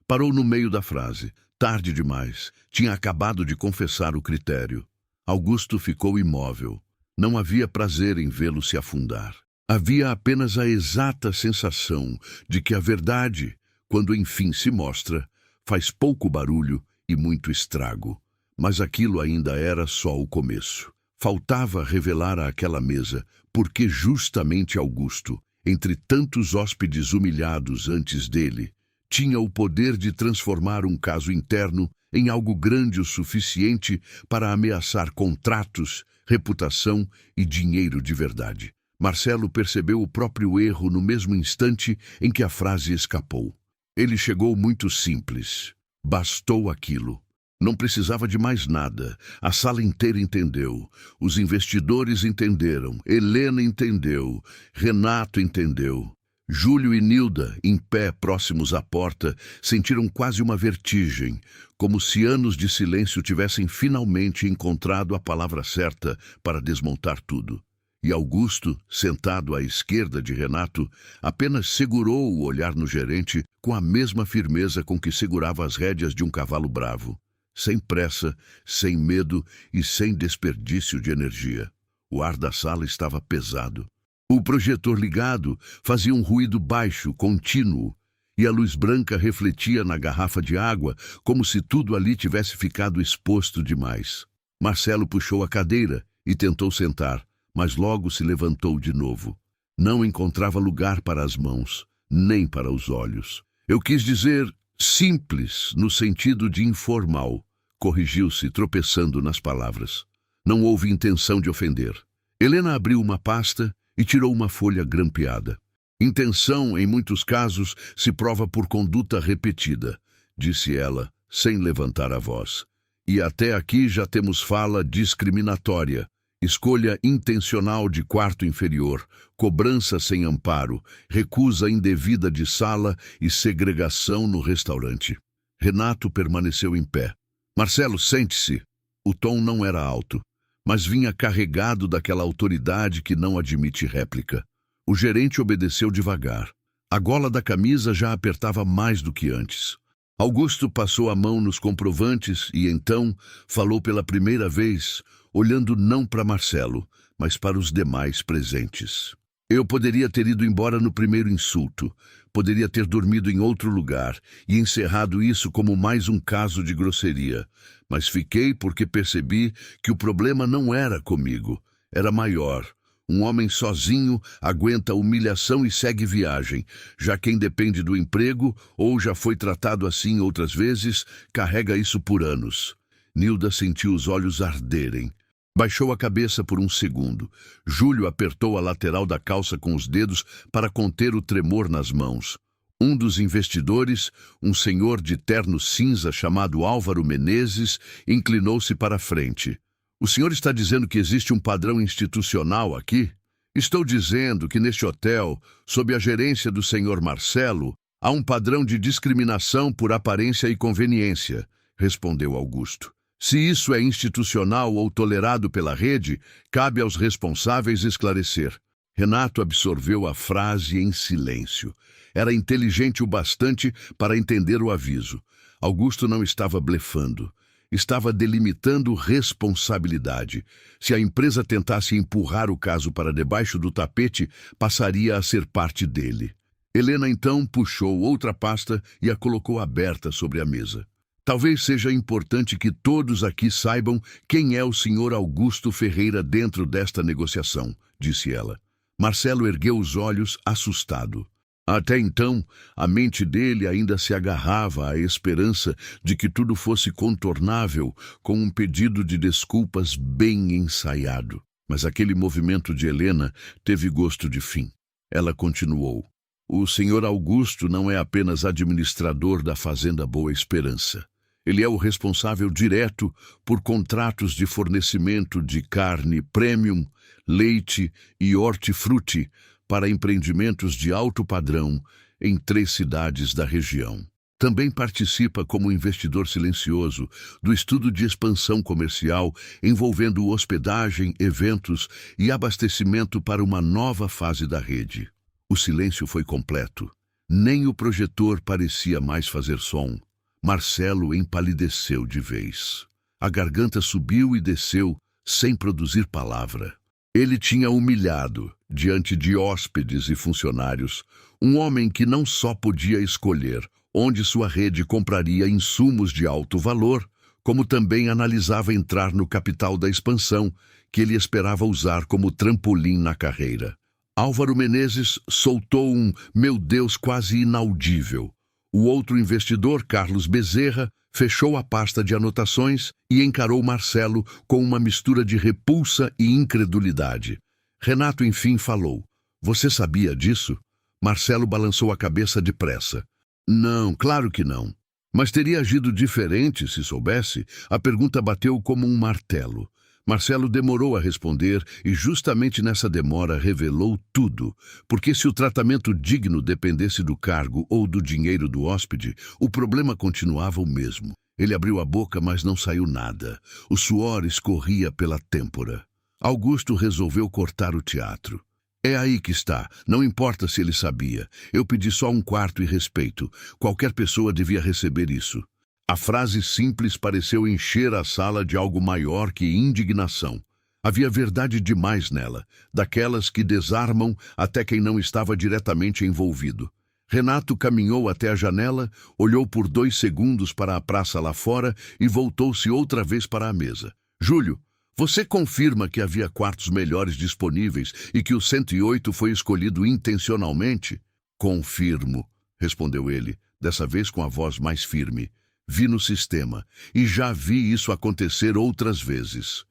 Parou no meio da frase. Tarde demais. Tinha acabado de confessar o critério. Augusto ficou imóvel. Não havia prazer em vê-lo se afundar. Havia apenas a exata sensação de que a verdade, quando enfim se mostra, faz pouco barulho e muito estrago. Mas aquilo ainda era só o começo. Faltava revelar àquela mesa, Porque justamente Augusto, entre tantos hóspedes humilhados antes dele, tinha o poder de transformar um caso interno em algo grande o suficiente para ameaçar contratos, reputação e dinheiro de verdade. Marcelo percebeu o próprio erro no mesmo instante em que a frase escapou. Ele chegou muito simples. Bastou aquilo. Não precisava de mais nada. A sala inteira entendeu. Os investidores entenderam. Helena entendeu. Renato entendeu. Júlio e Nilda, em pé próximos à porta, sentiram quase uma vertigem, como se anos de silêncio tivessem finalmente encontrado a palavra certa para desmontar tudo. E Augusto, sentado à esquerda de Renato, apenas segurou o olhar no gerente com a mesma firmeza com que segurava as rédeas de um cavalo bravo. Sem pressa, sem medo e sem desperdício de energia. O ar da sala estava pesado. O projetor ligado fazia um ruído baixo, contínuo, e a luz branca refletia na garrafa de água como se tudo ali tivesse ficado exposto demais. Marcelo puxou a cadeira e tentou sentar, mas logo se levantou de novo. Não encontrava lugar para as mãos, nem para os olhos. Eu quis dizer simples, no sentido de informal, corrigiu-se, tropeçando nas palavras. Não houve intenção de ofender. Helena abriu uma pasta e tirou uma folha grampeada. Intenção, em muitos casos, se prova por conduta repetida, disse ela, sem levantar a voz. E até aqui já temos fala discriminatória, escolha intencional de quarto inferior, cobrança sem amparo, recusa indevida de sala e segregação no restaurante. Renato permaneceu em pé. Marcelo, sente-se. O tom não era alto, mas vinha carregado daquela autoridade que não admite réplica. O gerente obedeceu devagar. A gola da camisa já apertava mais do que antes. Augusto passou a mão nos comprovantes e então falou pela primeira vez, olhando não para Marcelo, mas para os demais presentes. Eu poderia ter ido embora no primeiro insulto, poderia ter dormido em outro lugar e encerrado isso como mais um caso de grosseria, mas fiquei porque percebi que o problema não era comigo, era maior. Um homem sozinho aguenta humilhação e segue viagem. Já quem depende do emprego, ou já foi tratado assim outras vezes, carrega isso por anos. Nilda sentiu os olhos arderem. Baixou a cabeça por um segundo. Júlio apertou a lateral da calça com os dedos para conter o tremor nas mãos. Um dos investidores, um senhor de terno cinza chamado Álvaro Menezes, inclinou-se para a frente. O senhor está dizendo que existe um padrão institucional aqui? Estou dizendo que neste hotel, sob a gerência do senhor Marcelo, há um padrão de discriminação por aparência e conveniência, respondeu Augusto. Se isso é institucional ou tolerado pela rede, cabe aos responsáveis esclarecer. Renato absorveu a frase em silêncio. Era inteligente o bastante para entender o aviso. Augusto não estava blefando. Estava delimitando responsabilidade. Se a empresa tentasse empurrar o caso para debaixo do tapete, passaria a ser parte dele. Helena então puxou outra pasta e a colocou aberta sobre a mesa. Talvez seja importante que todos aqui saibam quem é o senhor Augusto Ferreira dentro desta negociação, disse ela. Marcelo ergueu os olhos, assustado. Até então, a mente dele ainda se agarrava à esperança de que tudo fosse contornável com um pedido de desculpas bem ensaiado. Mas aquele movimento de Helena teve gosto de fim. Ela continuou. O senhor Augusto não é apenas administrador da Fazenda Boa Esperança. Ele é o responsável direto por contratos de fornecimento de carne premium, leite e hortifruti para empreendimentos de alto padrão em 3 cidades da região. Também participa como investidor silencioso do estudo de expansão comercial envolvendo hospedagem, eventos e abastecimento para uma nova fase da rede. O silêncio foi completo. Nem o projetor parecia mais fazer som. Marcelo empalideceu de vez. A garganta subiu e desceu, sem produzir palavra. Ele tinha humilhado, diante de hóspedes e funcionários, um homem que não só podia escolher onde sua rede compraria insumos de alto valor, como também analisava entrar no capital da expansão, que ele esperava usar como trampolim na carreira. Álvaro Menezes soltou um "meu Deus" quase inaudível. O outro investidor, Carlos Bezerra, fechou a pasta de anotações e encarou Marcelo com uma mistura de repulsa e incredulidade. Renato, enfim, falou. Você sabia disso? Marcelo balançou a cabeça depressa. Não, claro que não. Mas teria agido diferente se soubesse. A pergunta bateu como um martelo. Marcelo demorou a responder e justamente nessa demora revelou tudo, porque se o tratamento digno dependesse do cargo ou do dinheiro do hóspede, o problema continuava o mesmo. Ele abriu a boca, mas não saiu nada. O suor escorria pela têmpora. Augusto resolveu cortar o teatro. É aí que está. Não importa se ele sabia. Eu pedi só um quarto e respeito. Qualquer pessoa devia receber isso. A frase simples pareceu encher a sala de algo maior que indignação. Havia verdade demais nela, daquelas que desarmam até quem não estava diretamente envolvido. Renato caminhou até a janela, olhou por 2 segundos para a praça lá fora e voltou-se outra vez para a mesa. Júlio, você confirma que havia quartos melhores disponíveis e que o 108 foi escolhido intencionalmente? Confirmo, respondeu ele, dessa vez com a voz mais firme. Vi no sistema, e já vi isso acontecer outras vezes.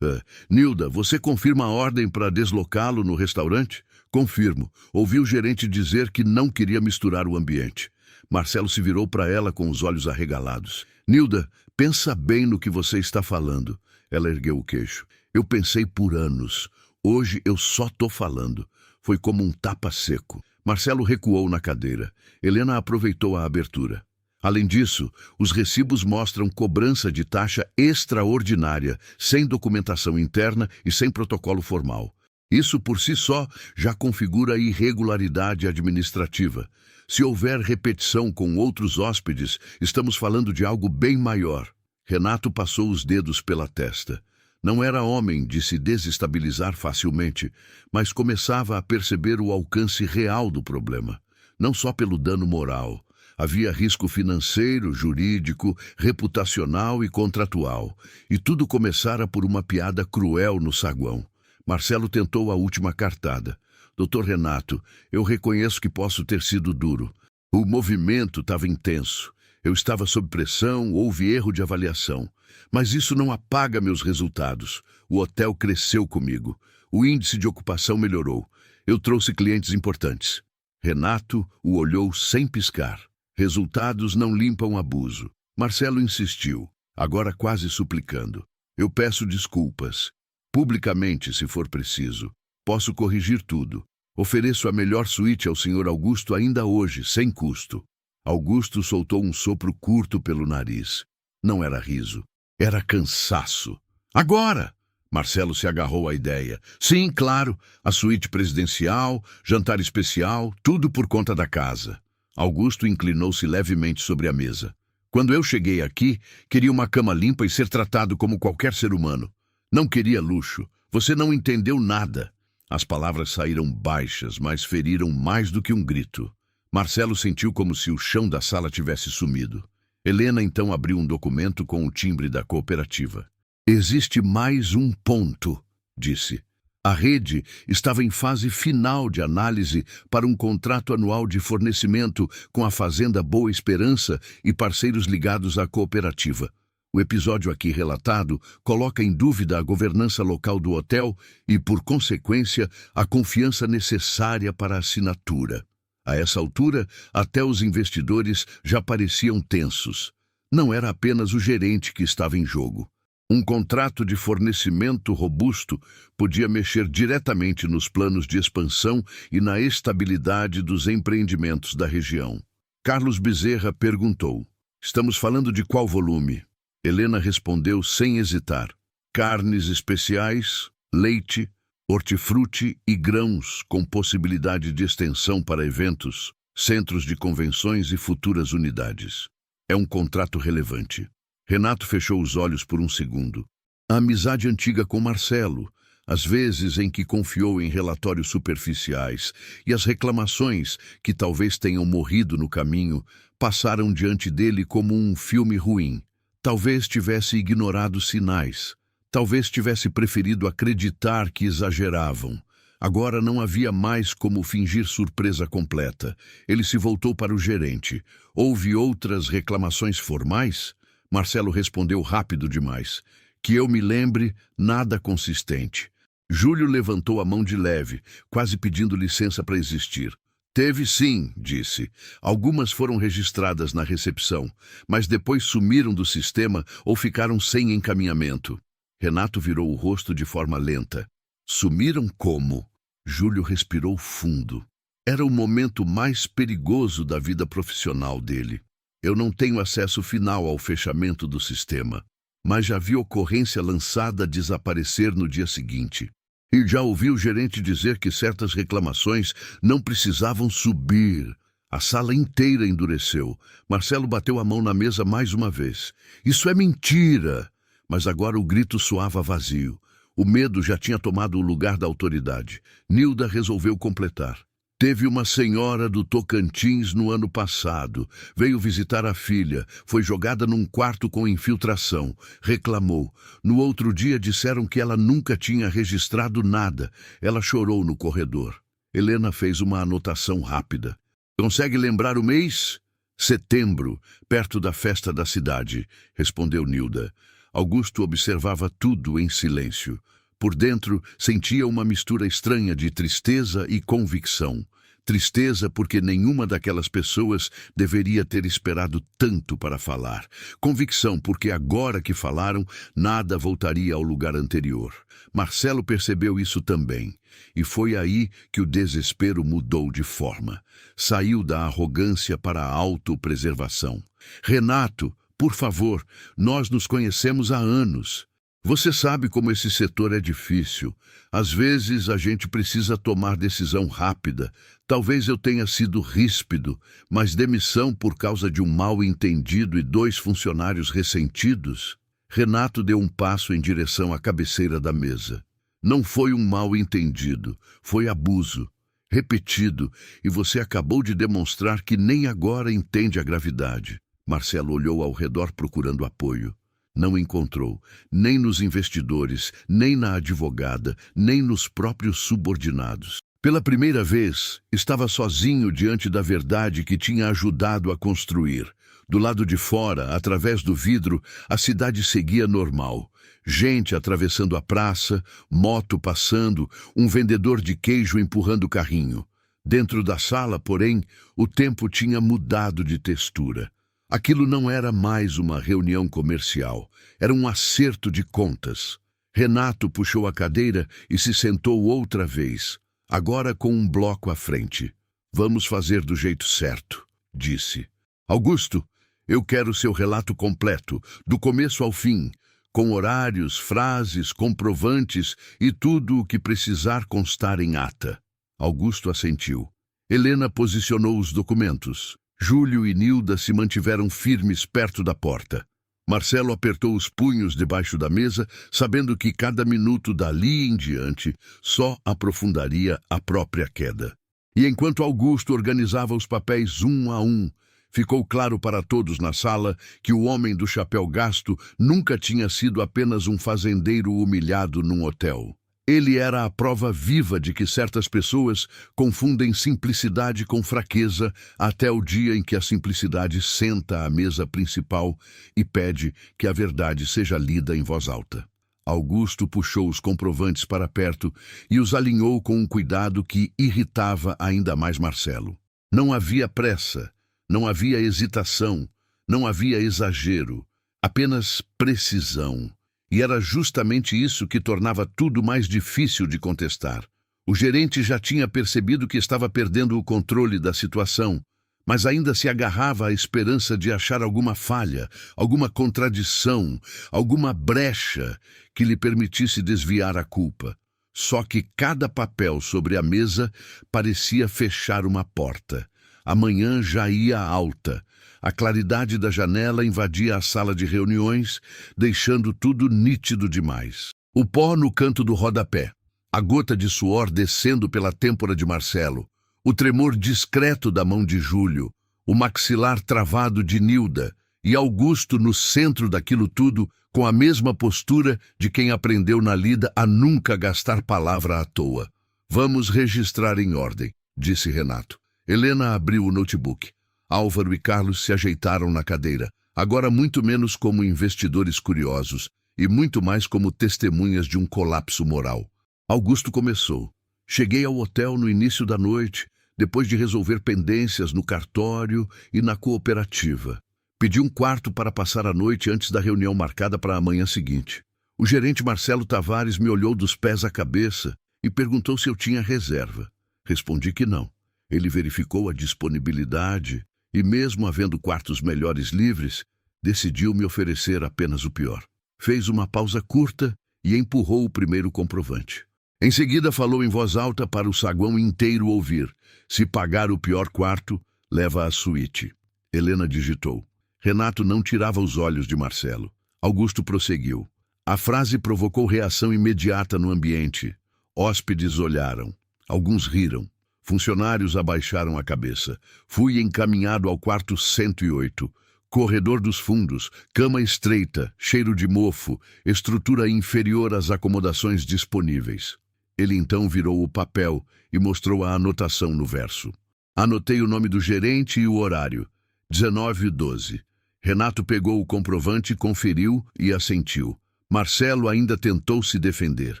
Nilda, você confirma a ordem para deslocá-lo no restaurante? Confirmo. Ouvi o gerente dizer que não queria misturar o ambiente. Marcelo se virou para ela com os olhos arregalados. Nilda, pensa bem no que você está falando. Ela ergueu o queixo. Eu pensei por anos. Hoje eu só tô falando. Foi como um tapa seco. Marcelo recuou na cadeira. Helena aproveitou a abertura. Além disso, os recibos mostram cobrança de taxa extraordinária, sem documentação interna e sem protocolo formal. Isso por si só já configura irregularidade administrativa. Se houver repetição com outros hóspedes, estamos falando de algo bem maior. Renato passou os dedos pela testa. Não era homem de se desestabilizar facilmente, mas começava a perceber o alcance real do problema. Não só pelo dano moral. Havia risco financeiro, jurídico, reputacional e contratual. E tudo começara por uma piada cruel no saguão. Marcelo tentou a última cartada. Doutor Renato, eu reconheço que posso ter sido duro. O movimento estava intenso. Eu estava sob pressão, houve erro de avaliação. Mas isso não apaga meus resultados. O hotel cresceu comigo. O índice de ocupação melhorou. Eu trouxe clientes importantes. Renato o olhou sem piscar. Resultados não limpam abuso. Marcelo insistiu, agora quase suplicando. Eu peço desculpas. Publicamente, se for preciso. Posso corrigir tudo. Ofereço a melhor suíte ao Sr. Augusto ainda hoje, sem custo. Augusto soltou um sopro curto pelo nariz. Não era riso. Era cansaço. Agora! Marcelo se agarrou à ideia. Sim, claro. A suíte presidencial, jantar especial, tudo por conta da casa. Augusto inclinou-se levemente sobre a mesa. Quando eu cheguei aqui, queria uma cama limpa e ser tratado como qualquer ser humano. Não queria luxo. Você não entendeu nada. As palavras saíram baixas, mas feriram mais do que um grito. Marcelo sentiu como se o chão da sala tivesse sumido. Helena então abriu um documento com o timbre da cooperativa. Existe mais um ponto, disse. A rede estava em fase final de análise para um contrato anual de fornecimento com a Fazenda Boa Esperança e parceiros ligados à cooperativa. O episódio aqui relatado coloca em dúvida a governança local do hotel e, por consequência, a confiança necessária para a assinatura. A essa altura, até os investidores já pareciam tensos. Não era apenas o gerente que estava em jogo. Um contrato de fornecimento robusto podia mexer diretamente nos planos de expansão e na estabilidade dos empreendimentos da região. Carlos Bezerra perguntou, estamos falando de qual volume? Helena respondeu sem hesitar, carnes especiais, leite, hortifruti e grãos com possibilidade de extensão para eventos, centros de convenções e futuras unidades. É um contrato relevante. Renato fechou os olhos por um segundo. A amizade antiga com Marcelo, as vezes em que confiou em relatórios superficiais e as reclamações, que talvez tenham morrido no caminho, passaram diante dele como um filme ruim. Talvez tivesse ignorado sinais. Talvez tivesse preferido acreditar que exageravam. Agora não havia mais como fingir surpresa completa. Ele se voltou para o gerente. Houve outras reclamações formais? Marcelo respondeu rápido demais. Que eu me lembre, nada consistente. Júlio levantou a mão de leve, quase pedindo licença para existir. Teve sim, disse. Algumas foram registradas na recepção, mas depois sumiram do sistema ou ficaram sem encaminhamento. Renato virou o rosto de forma lenta. Sumiram como? Júlio respirou fundo. Era o momento mais perigoso da vida profissional dele. Eu não tenho acesso final ao fechamento do sistema, mas já vi ocorrência lançada desaparecer no dia seguinte. E já ouvi o gerente dizer que certas reclamações não precisavam subir. A sala inteira endureceu. Marcelo bateu a mão na mesa mais uma vez. Isso é mentira! Mas agora o grito soava vazio. O medo já tinha tomado o lugar da autoridade. Nilda resolveu completar. Teve uma senhora do Tocantins no ano passado. Veio visitar a filha. Foi jogada num quarto com infiltração. Reclamou. No outro dia disseram que ela nunca tinha registrado nada. Ela chorou no corredor. Helena fez uma anotação rápida. Consegue lembrar o mês? Setembro, perto da festa da cidade, respondeu Nilda. Augusto observava tudo em silêncio. Por dentro, sentia uma mistura estranha de tristeza e convicção. Tristeza porque nenhuma daquelas pessoas deveria ter esperado tanto para falar. Convicção porque agora que falaram, nada voltaria ao lugar anterior. Marcelo percebeu isso também. E foi aí que o desespero mudou de forma. Saiu da arrogância para a autopreservação. Renato, por favor, nós nos conhecemos há anos. Você sabe como esse setor é difícil. Às vezes a gente precisa tomar decisão rápida. Talvez eu tenha sido ríspido, mas demissão por causa de um mal-entendido e 2 funcionários ressentidos? Renato deu um passo em direção à cabeceira da mesa. Não foi um mal-entendido, foi abuso. Repetido, e você acabou de demonstrar que nem agora entende a gravidade. Marcelo olhou ao redor procurando apoio. Não encontrou, nem nos investidores, nem na advogada, nem nos próprios subordinados. Pela primeira vez, estava sozinho diante da verdade que tinha ajudado a construir. Do lado de fora, através do vidro, a cidade seguia normal. Gente atravessando a praça, moto passando, um vendedor de queijo empurrando o carrinho. Dentro da sala, porém, o tempo tinha mudado de textura. Aquilo não era mais uma reunião comercial, era um acerto de contas. Renato puxou a cadeira e se sentou outra vez, agora com um bloco à frente. Vamos fazer do jeito certo, disse. Augusto, eu quero seu relato completo, do começo ao fim, com horários, frases, comprovantes e tudo o que precisar constar em ata. Augusto assentiu. Helena posicionou os documentos. Júlio e Nilda se mantiveram firmes perto da porta. Marcelo apertou os punhos debaixo da mesa, sabendo que cada minuto dali em diante só aprofundaria a própria queda. E enquanto Augusto organizava os papéis um a um, ficou claro para todos na sala que o homem do chapéu gasto nunca tinha sido apenas um fazendeiro humilhado num hotel. Ele era a prova viva de que certas pessoas confundem simplicidade com fraqueza até o dia em que a simplicidade senta à mesa principal e pede que a verdade seja lida em voz alta. Augusto puxou os comprovantes para perto e os alinhou com um cuidado que irritava ainda mais Marcelo. Não havia pressa, não havia hesitação, não havia exagero, apenas precisão. E era justamente isso que tornava tudo mais difícil de contestar. O gerente já tinha percebido que estava perdendo o controle da situação, mas ainda se agarrava à esperança de achar alguma falha, alguma contradição, alguma brecha que lhe permitisse desviar a culpa. Só que cada papel sobre a mesa parecia fechar uma porta. A manhã já ia alta. A claridade da janela invadia a sala de reuniões, deixando tudo nítido demais. O pó no canto do rodapé, a gota de suor descendo pela têmpora de Marcelo, o tremor discreto da mão de Júlio, o maxilar travado de Nilda e Augusto no centro daquilo tudo, com a mesma postura de quem aprendeu na lida a nunca gastar palavra à toa. Vamos registrar em ordem, disse Renato. Helena abriu o notebook. Álvaro e Carlos se ajeitaram na cadeira, agora muito menos como investidores curiosos e muito mais como testemunhas de um colapso moral. Augusto começou. Cheguei ao hotel no início da noite, depois de resolver pendências no cartório e na cooperativa. Pedi um quarto para passar a noite antes da reunião marcada para a manhã seguinte. O gerente Marcelo Tavares me olhou dos pés à cabeça e perguntou se eu tinha reserva. Respondi que não. Ele verificou a disponibilidade e, mesmo havendo quartos melhores livres, decidiu me oferecer apenas o pior. Fez uma pausa curta e empurrou o primeiro comprovante. Em seguida falou em voz alta para o saguão inteiro ouvir. Se pagar o pior quarto, leva a suíte. Helena digitou. Renato não tirava os olhos de Marcelo. Augusto prosseguiu. A frase provocou reação imediata no ambiente. Hóspedes olharam. Alguns riram. Funcionários abaixaram a cabeça. Fui encaminhado ao quarto 108. Corredor dos fundos, cama estreita, cheiro de mofo, estrutura inferior às acomodações disponíveis. Ele então virou o papel e mostrou a anotação no verso. Anotei o nome do gerente e o horário. 19h12. Renato pegou o comprovante, conferiu e assentiu. Marcelo ainda tentou se defender.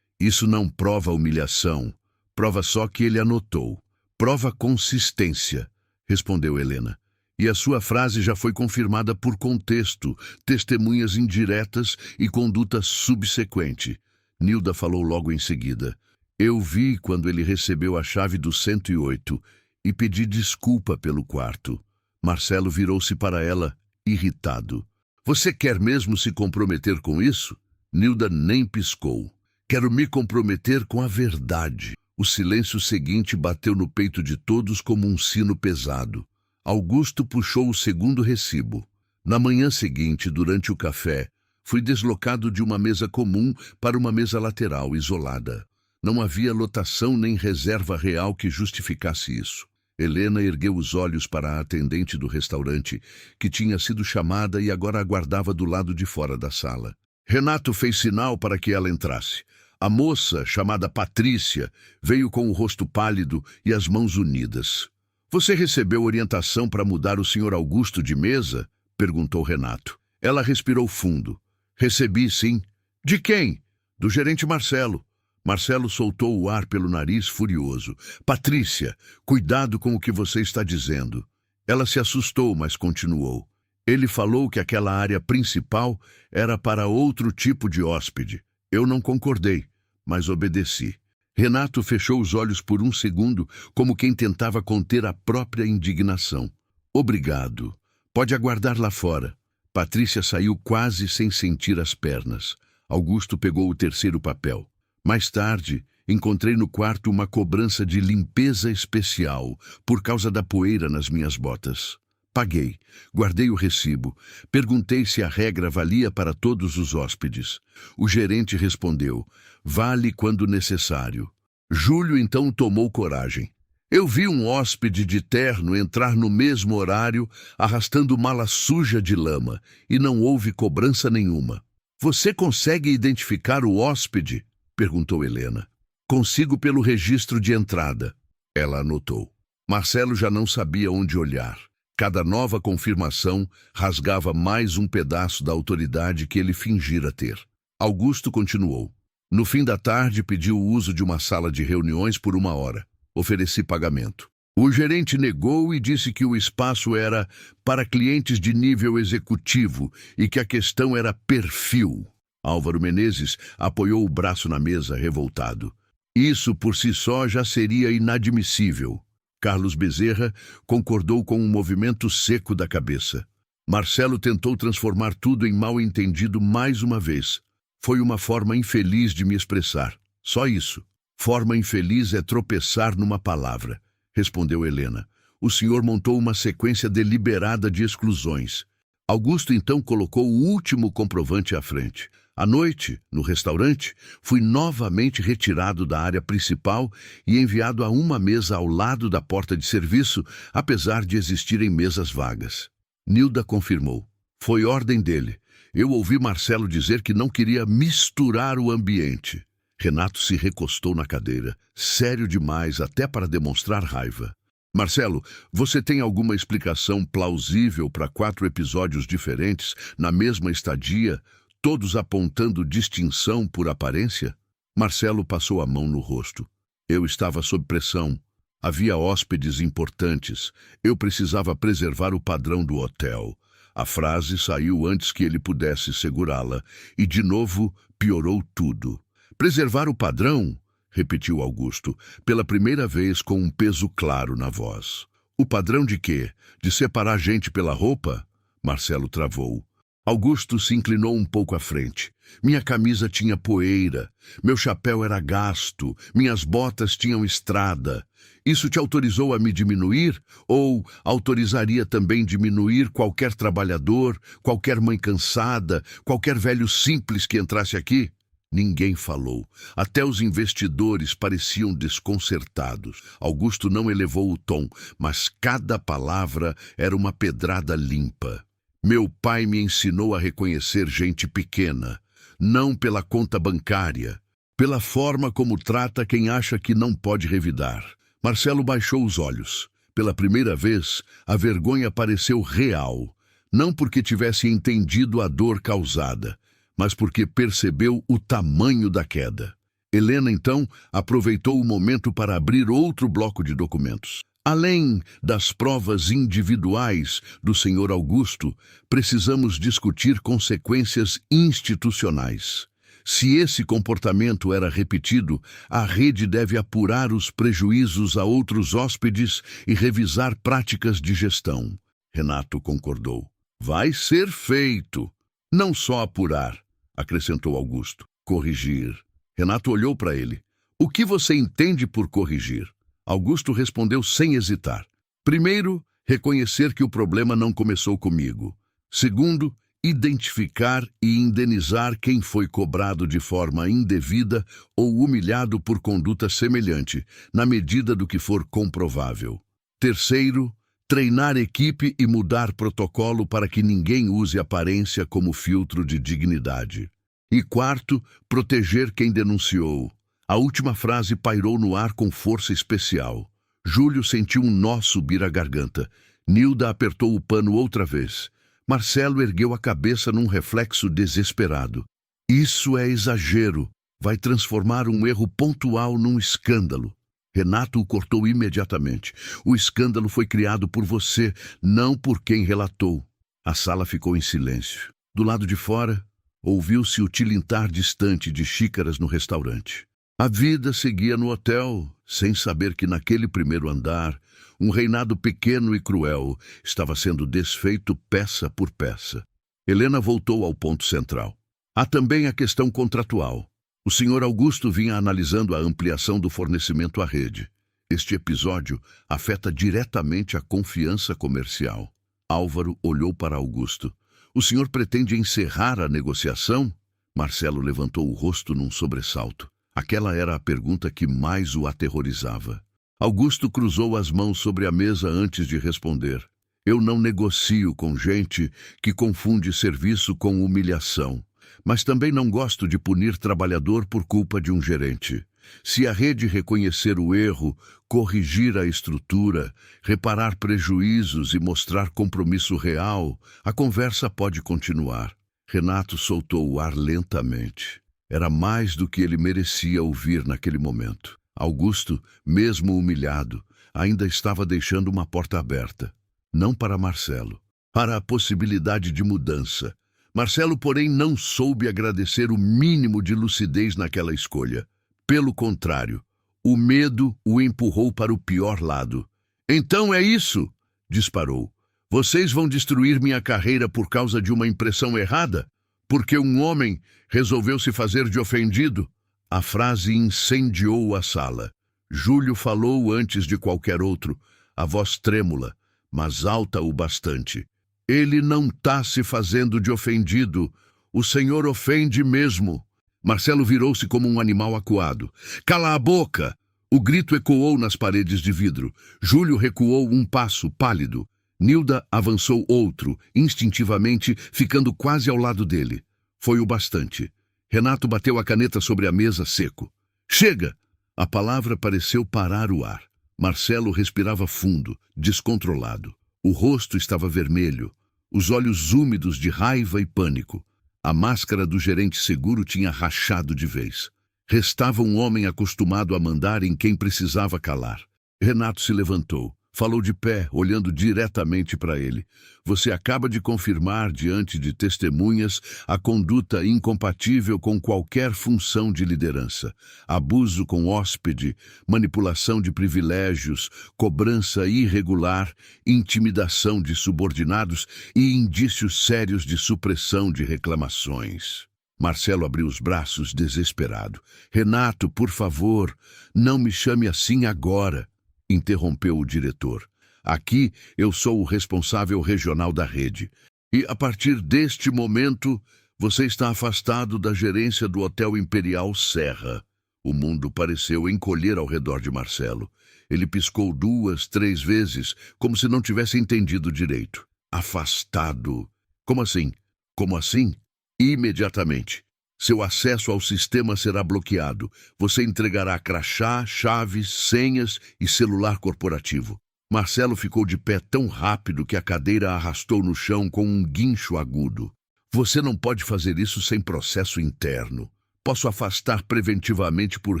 Isso não prova humilhação. Prova só que ele anotou. Prova consistência, respondeu Helena. E a sua frase já foi confirmada por contexto, testemunhas indiretas e conduta subsequente. Nilda falou logo em seguida. Eu vi quando ele recebeu a chave do 108 e pedi desculpa pelo quarto. Marcelo virou-se para ela, irritado. Você quer mesmo se comprometer com isso? Nilda nem piscou. Quero me comprometer com a verdade. O silêncio seguinte bateu no peito de todos como um sino pesado. Augusto puxou o segundo recibo. Na manhã seguinte, durante o café, fui deslocado de uma mesa comum para uma mesa lateral, isolada. Não havia lotação nem reserva real que justificasse isso. Helena ergueu os olhos para a atendente do restaurante, que tinha sido chamada e agora aguardava do lado de fora da sala. Renato fez sinal para que ela entrasse. A moça, chamada Patrícia, veio com o rosto pálido e as mãos unidas. Você recebeu orientação para mudar o Sr. Augusto de mesa? Perguntou Renato. Ela respirou fundo. Recebi, sim. De quem? Do gerente Marcelo. Marcelo soltou o ar pelo nariz furioso. Patrícia, cuidado com o que você está dizendo. Ela se assustou, mas continuou. Ele falou que aquela área principal era para outro tipo de hóspede. Eu não concordei, mas obedeci. Renato fechou os olhos por um segundo, como quem tentava conter a própria indignação. Obrigado. Pode aguardar lá fora. Patrícia saiu quase sem sentir as pernas. Augusto pegou o terceiro papel. Mais tarde, encontrei no quarto uma cobrança de limpeza especial, por causa da poeira nas minhas botas. Paguei, guardei o recibo, perguntei se a regra valia para todos os hóspedes. O gerente respondeu, vale quando necessário. Júlio então tomou coragem. Eu vi um hóspede de terno entrar no mesmo horário, arrastando mala suja de lama, e não houve cobrança nenhuma. Você consegue identificar o hóspede? Perguntou Helena. Consigo pelo registro de entrada. Ela anotou. Marcelo já não sabia onde olhar. Cada nova confirmação rasgava mais um pedaço da autoridade que ele fingira ter. Augusto continuou. No fim da tarde, pediu o uso de uma sala de reuniões por 1 hora. Ofereci pagamento. O gerente negou e disse que o espaço era para clientes de nível executivo e que a questão era perfil. Álvaro Menezes apoiou o braço na mesa, revoltado. Isso por si só já seria inadmissível. Carlos Bezerra concordou com um movimento seco da cabeça. Marcelo tentou transformar tudo em mal-entendido mais uma vez. Foi uma forma infeliz de me expressar. Só isso. Forma infeliz é tropeçar numa palavra, respondeu Helena. O senhor montou uma sequência deliberada de exclusões. Augusto então colocou o último comprovante à frente. À noite, no restaurante, fui novamente retirado da área principal e enviado a uma mesa ao lado da porta de serviço, apesar de existirem mesas vagas. Nilda confirmou. Foi ordem dele. Eu ouvi Marcelo dizer que não queria misturar o ambiente. Renato se recostou na cadeira, sério demais até para demonstrar raiva. Marcelo, você tem alguma explicação plausível para 4 episódios diferentes, na mesma estadia, todos apontando distinção por aparência? Marcelo passou a mão no rosto. Eu estava sob pressão. Havia hóspedes importantes. Eu precisava preservar o padrão do hotel. A frase saiu antes que ele pudesse segurá-la, e de novo piorou tudo. Preservar o padrão? Repetiu Augusto, pela primeira vez com um peso claro na voz. O padrão de quê? De separar gente pela roupa? Marcelo travou. Augusto se inclinou um pouco à frente. Minha camisa tinha poeira, meu chapéu era gasto, minhas botas tinham estrada. Isso te autorizou a me diminuir? Ou autorizaria também diminuir qualquer trabalhador, qualquer mãe cansada, qualquer velho simples que entrasse aqui? Ninguém falou. Até os investidores pareciam desconcertados. Augusto não elevou o tom, mas cada palavra era uma pedrada limpa. Meu pai me ensinou a reconhecer gente pequena, não pela conta bancária, pela forma como trata quem acha que não pode revidar. Marcelo baixou os olhos. Pela primeira vez, a vergonha pareceu real, não porque tivesse entendido a dor causada, mas porque percebeu o tamanho da queda. Helena, então, aproveitou o momento para abrir outro bloco de documentos. Além das provas individuais do Sr. Augusto, precisamos discutir consequências institucionais. Se esse comportamento era repetido, a rede deve apurar os prejuízos a outros hóspedes e revisar práticas de gestão. Renato concordou. Vai ser feito. Não só apurar, acrescentou Augusto. Corrigir. Renato olhou para ele. O que você entende por corrigir? Augusto respondeu sem hesitar. Primeiro, reconhecer que o problema não começou comigo. Segundo, identificar e indenizar quem foi cobrado de forma indevida ou humilhado por conduta semelhante, na medida do que for comprovável. Terceiro, treinar equipe e mudar protocolo para que ninguém use aparência como filtro de dignidade. E quarto, proteger quem denunciou. A última frase pairou no ar com força especial. Júlio sentiu um nó subir a garganta. Nilda apertou o pano outra vez. Marcelo ergueu a cabeça num reflexo desesperado. Isso é exagero. Vai transformar um erro pontual num escândalo. Renato o cortou imediatamente. O escândalo foi criado por você, não por quem relatou. A sala ficou em silêncio. Do lado de fora, ouviu-se o tilintar distante de xícaras no restaurante. A vida seguia no hotel, sem saber que naquele primeiro andar, um reinado pequeno e cruel estava sendo desfeito peça por peça. Helena voltou ao ponto central. Há também a questão contratual. O Sr. Augusto vinha analisando a ampliação do fornecimento à rede. Este episódio afeta diretamente a confiança comercial. Álvaro olhou para Augusto. O senhor pretende encerrar a negociação? Marcelo levantou o rosto num sobressalto. Aquela era a pergunta que mais o aterrorizava. Augusto cruzou as mãos sobre a mesa antes de responder. Eu não negocio com gente que confunde serviço com humilhação, mas também não gosto de punir trabalhador por culpa de um gerente. Se a rede reconhecer o erro, corrigir a estrutura, reparar prejuízos e mostrar compromisso real, a conversa pode continuar. Renato soltou o ar lentamente. Era mais do que ele merecia ouvir naquele momento. Augusto, mesmo humilhado, ainda estava deixando uma porta aberta. Não para Marcelo, para a possibilidade de mudança. Marcelo, porém, não soube agradecer o mínimo de lucidez naquela escolha. Pelo contrário, o medo o empurrou para o pior lado. Então é isso, disparou. Vocês vão destruir minha carreira por causa de uma impressão errada? Porque um homem resolveu se fazer de ofendido? A frase incendiou a sala. Júlio falou antes de qualquer outro, a voz trêmula, mas alta o bastante. Ele não está se fazendo de ofendido. O senhor ofende mesmo. Marcelo virou-se como um animal acuado. Cala a boca! O grito ecoou nas paredes de vidro. Júlio recuou um passo, pálido. Nilda avançou outro, instintivamente, ficando quase ao lado dele. Foi o bastante. Renato bateu a caneta sobre a mesa, seco. Chega! A palavra pareceu parar o ar. Marcelo respirava fundo, descontrolado. O rosto estava vermelho, os olhos úmidos de raiva e pânico. A máscara do gerente seguro tinha rachado de vez. Restava um homem acostumado a mandar em quem precisava calar. Renato se levantou. Falou de pé, olhando diretamente para ele. Você acaba de confirmar, diante de testemunhas, a conduta incompatível com qualquer função de liderança. Abuso com hóspede, manipulação de privilégios, cobrança irregular, intimidação de subordinados e indícios sérios de supressão de reclamações. Marcelo abriu os braços, desesperado. Renato, por favor, não me chame assim agora. Interrompeu o diretor. Aqui eu sou o responsável regional da rede. E, a partir deste momento, você está afastado da gerência do Hotel Imperial Serra. O mundo pareceu encolher ao redor de Marcelo. Ele piscou 2, 3 vezes, como se não tivesse entendido direito. Afastado. Como assim? Como assim? Imediatamente. Seu acesso ao sistema será bloqueado. Você entregará crachá, chaves, senhas e celular corporativo. Marcelo ficou de pé tão rápido que a cadeira arrastou no chão com um guincho agudo. Você não pode fazer isso sem processo interno. Posso afastar preventivamente por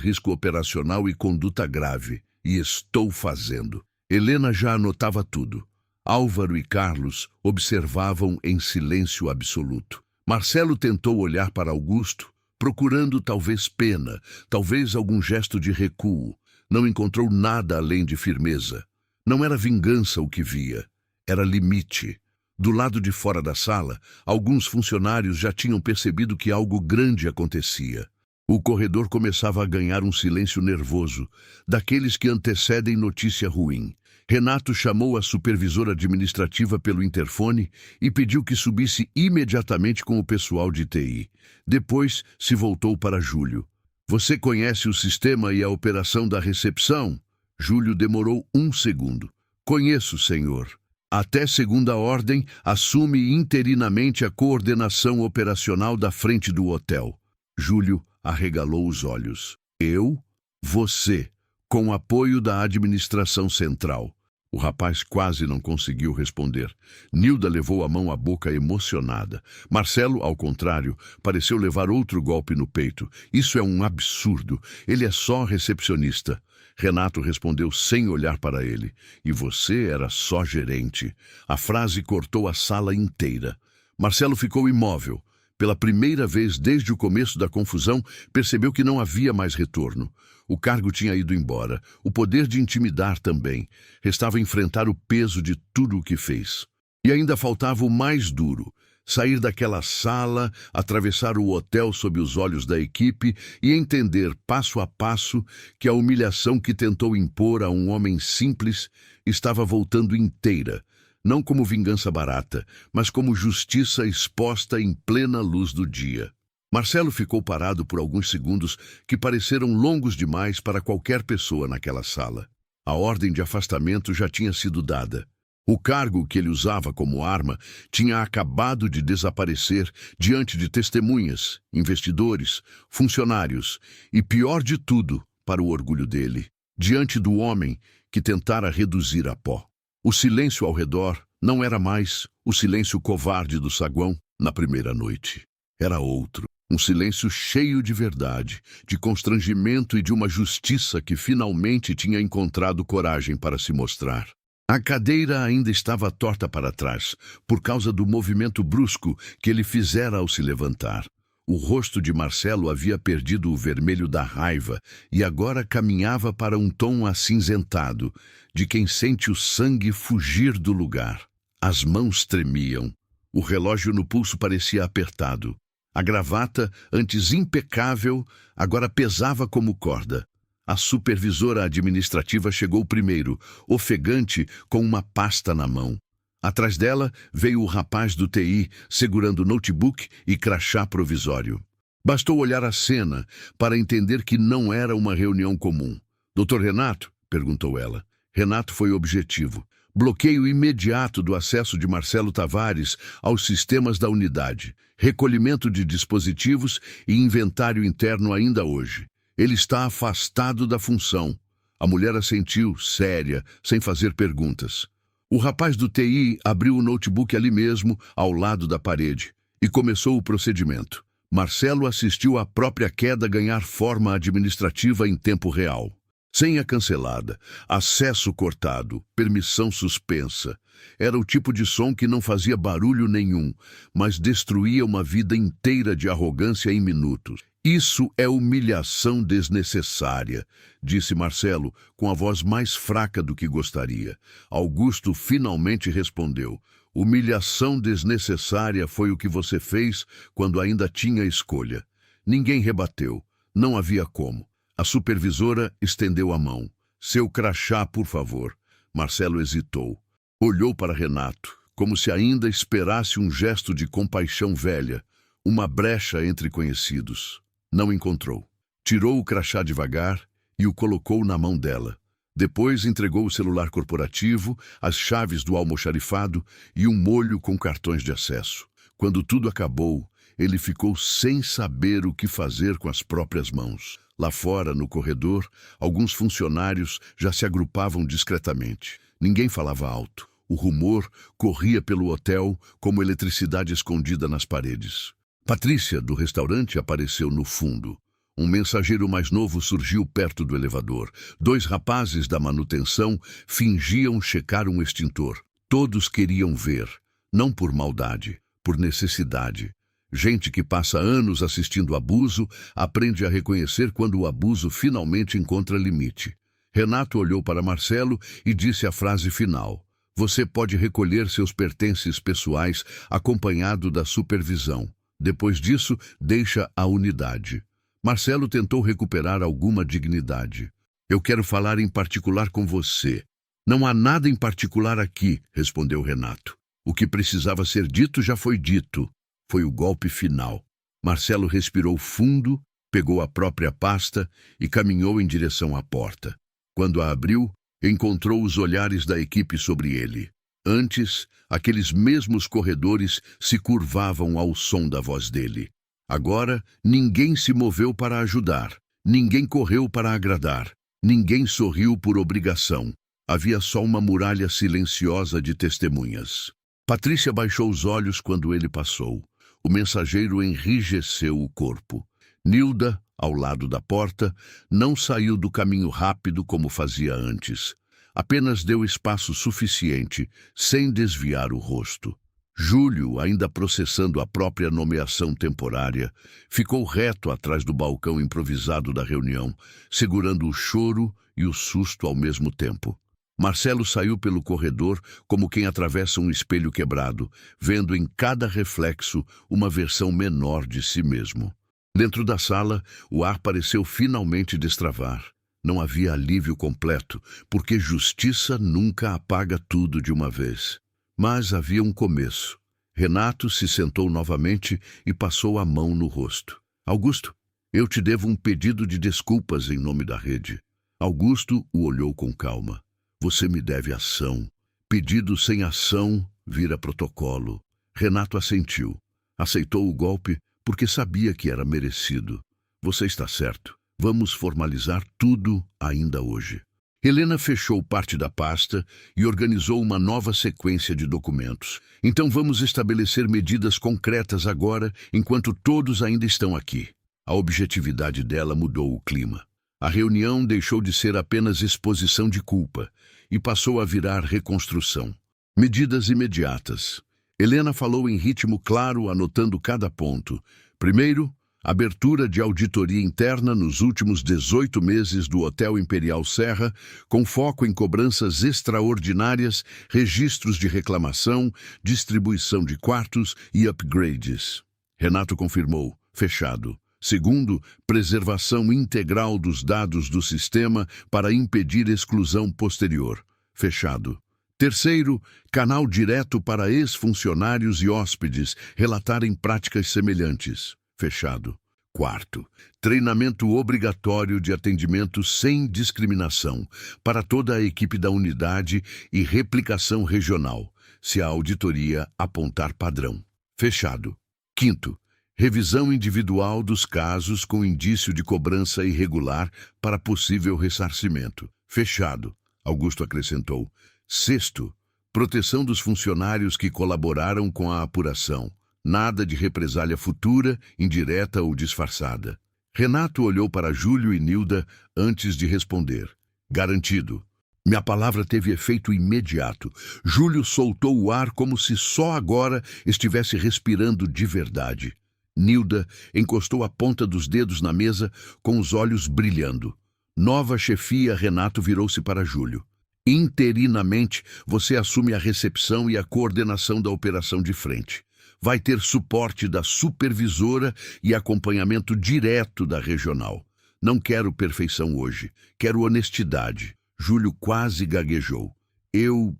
risco operacional e conduta grave. E estou fazendo. Helena já anotava tudo. Álvaro e Carlos observavam em silêncio absoluto. Marcelo tentou olhar para Augusto, procurando talvez pena, talvez algum gesto de recuo. Não encontrou nada além de firmeza. Não era vingança o que via, era limite. Do lado de fora da sala, alguns funcionários já tinham percebido que algo grande acontecia. O corredor começava a ganhar um silêncio nervoso, daqueles que antecedem notícia ruim. Renato chamou a supervisora administrativa pelo interfone e pediu que subisse imediatamente com o pessoal de TI. Depois se voltou para Júlio. Você conhece o sistema e a operação da recepção? Júlio demorou 1 segundo. Conheço, senhor. Até segunda ordem, assume interinamente a coordenação operacional da frente do hotel. Júlio arregalou os olhos. Eu? Você, com apoio da administração central. O rapaz quase não conseguiu responder. Nilda levou a mão à boca emocionada. Marcelo, ao contrário, pareceu levar outro golpe no peito. Isso é um absurdo. Ele é só recepcionista. Renato respondeu sem olhar para ele. E você era só gerente. A frase cortou a sala inteira. Marcelo ficou imóvel. Pela primeira vez desde o começo da confusão, percebeu que não havia mais retorno. O cargo tinha ido embora, o poder de intimidar também. Restava enfrentar o peso de tudo o que fez. E ainda faltava o mais duro: sair daquela sala, atravessar o hotel sob os olhos da equipe e entender, passo a passo, que a humilhação que tentou impor a um homem simples estava voltando inteira. Não como vingança barata, mas como justiça exposta em plena luz do dia. Marcelo ficou parado por alguns segundos que pareceram longos demais para qualquer pessoa naquela sala. A ordem de afastamento já tinha sido dada. O cargo que ele usava como arma tinha acabado de desaparecer diante de testemunhas, investidores, funcionários e, pior de tudo, para o orgulho dele, diante do homem que tentara reduzir a pó. O silêncio ao redor não era mais o silêncio covarde do saguão na primeira noite. Era outro, um silêncio cheio de verdade, de constrangimento e de uma justiça que finalmente tinha encontrado coragem para se mostrar. A cadeira ainda estava torta para trás, por causa do movimento brusco que ele fizera ao se levantar. O rosto de Marcelo havia perdido o vermelho da raiva e agora caminhava para um tom acinzentado, de quem sente o sangue fugir do lugar. As mãos tremiam. O relógio no pulso parecia apertado. A gravata, antes impecável, agora pesava como corda. A supervisora administrativa chegou primeiro, ofegante, com uma pasta na mão. Atrás dela veio o rapaz do TI, segurando notebook e crachá provisório. Bastou olhar a cena para entender que não era uma reunião comum. Doutor Renato? Perguntou ela. Renato foi objetivo. bloqueio imediato do acesso de Marcelo Tavares aos sistemas da unidade, recolhimento de dispositivos e inventário interno ainda hoje. Ele está afastado da função. A mulher assentiu, séria, sem fazer perguntas. O rapaz do TI abriu o notebook ali mesmo, ao lado da parede, e começou o procedimento. Marcelo assistiu à própria queda ganhar forma administrativa em tempo real. Senha cancelada, acesso cortado, permissão suspensa. Era o tipo de som que não fazia barulho nenhum, mas destruía uma vida inteira de arrogância em minutos. Isso é humilhação desnecessária, disse Marcelo, com a voz mais fraca do que gostaria. Augusto finalmente respondeu. Humilhação desnecessária foi o que você fez quando ainda tinha escolha. Ninguém rebateu. Não havia como. A supervisora estendeu a mão. Seu crachá, por favor. Marcelo hesitou. Olhou para Renato, como se ainda esperasse um gesto de compaixão velha, uma brecha entre conhecidos. Não encontrou. Tirou o crachá devagar e o colocou na mão dela. Depois entregou o celular corporativo, as chaves do almoxarifado e um molho com cartões de acesso. Quando tudo acabou, ele ficou sem saber o que fazer com as próprias mãos. Lá fora, no corredor, alguns funcionários já se agrupavam discretamente. Ninguém falava alto. O rumor corria pelo hotel como eletricidade escondida nas paredes. Patrícia, do restaurante, apareceu no fundo. Um mensageiro mais novo surgiu perto do elevador. 2 rapazes da manutenção fingiam checar um extintor. Todos queriam ver, não por maldade, por necessidade. Gente que passa anos assistindo abuso aprende a reconhecer quando o abuso finalmente encontra limite. Renato olhou para Marcelo e disse a frase final. Você pode recolher seus pertences pessoais acompanhado da supervisão. Depois disso, deixa a unidade. Marcelo tentou recuperar alguma dignidade. Eu quero falar em particular com você. Não há nada em particular aqui, respondeu Renato. O que precisava ser dito já foi dito. Foi o golpe final. Marcelo respirou fundo, pegou a própria pasta e caminhou em direção à porta. Quando a abriu, encontrou os olhares da equipe sobre ele. Antes, aqueles mesmos corredores se curvavam ao som da voz dele. Agora, ninguém se moveu para ajudar. Ninguém correu para agradar. Ninguém sorriu por obrigação. Havia só uma muralha silenciosa de testemunhas. Patrícia baixou os olhos quando ele passou. O mensageiro enrijeceu o corpo. Nilda, ao lado da porta, não saiu do caminho rápido como fazia antes. Apenas deu espaço suficiente, sem desviar o rosto. Júlio, ainda processando a própria nomeação temporária, ficou reto atrás do balcão improvisado da reunião, segurando o choro e o susto ao mesmo tempo. Marcelo saiu pelo corredor como quem atravessa um espelho quebrado, vendo em cada reflexo uma versão menor de si mesmo. Dentro da sala, o ar pareceu finalmente destravar. Não havia alívio completo, porque justiça nunca apaga tudo de uma vez. Mas havia um começo. Renato se sentou novamente e passou a mão no rosto. Augusto, eu te devo um pedido de desculpas em nome da rede. Augusto o olhou com calma. Você me deve ação. Pedido sem ação vira protocolo. Renato assentiu. Aceitou o golpe porque sabia que era merecido. Você está certo. Vamos formalizar tudo ainda hoje. Helena fechou parte da pasta e organizou uma nova sequência de documentos. Então vamos estabelecer medidas concretas agora, enquanto todos ainda estão aqui. A objetividade dela mudou o clima. A reunião deixou de ser apenas exposição de culpa e passou a virar reconstrução. Medidas imediatas. Helena falou em ritmo claro, anotando cada ponto. Primeiro, abertura de auditoria interna nos últimos 18 meses do Hotel Imperial Serra, com foco em cobranças extraordinárias, registros de reclamação, distribuição de quartos e upgrades. Renato confirmou, fechado. Segundo, preservação integral dos dados do sistema para impedir exclusão posterior. Fechado. Terceiro, canal direto para ex-funcionários e hóspedes relatarem práticas semelhantes. Fechado. Quarto, treinamento obrigatório de atendimento sem discriminação para toda a equipe da unidade e replicação regional, se a auditoria apontar padrão. Fechado. Quinto, revisão individual dos casos com indício de cobrança irregular para possível ressarcimento. Fechado, Augusto acrescentou. Sexto, proteção dos funcionários que colaboraram com a apuração. Nada de represália futura, indireta ou disfarçada. Renato olhou para Júlio e Nilda antes de responder. Garantido. Minha palavra teve efeito imediato. Júlio soltou o ar como se só agora estivesse respirando de verdade. Nilda encostou a ponta dos dedos na mesa com os olhos brilhando. Nova chefia, Renato virou-se para Júlio. Interinamente, você assume a recepção e a coordenação da operação de frente. Vai ter suporte da supervisora e acompanhamento direto da regional. Não quero perfeição hoje, quero honestidade. Júlio quase gaguejou. Eu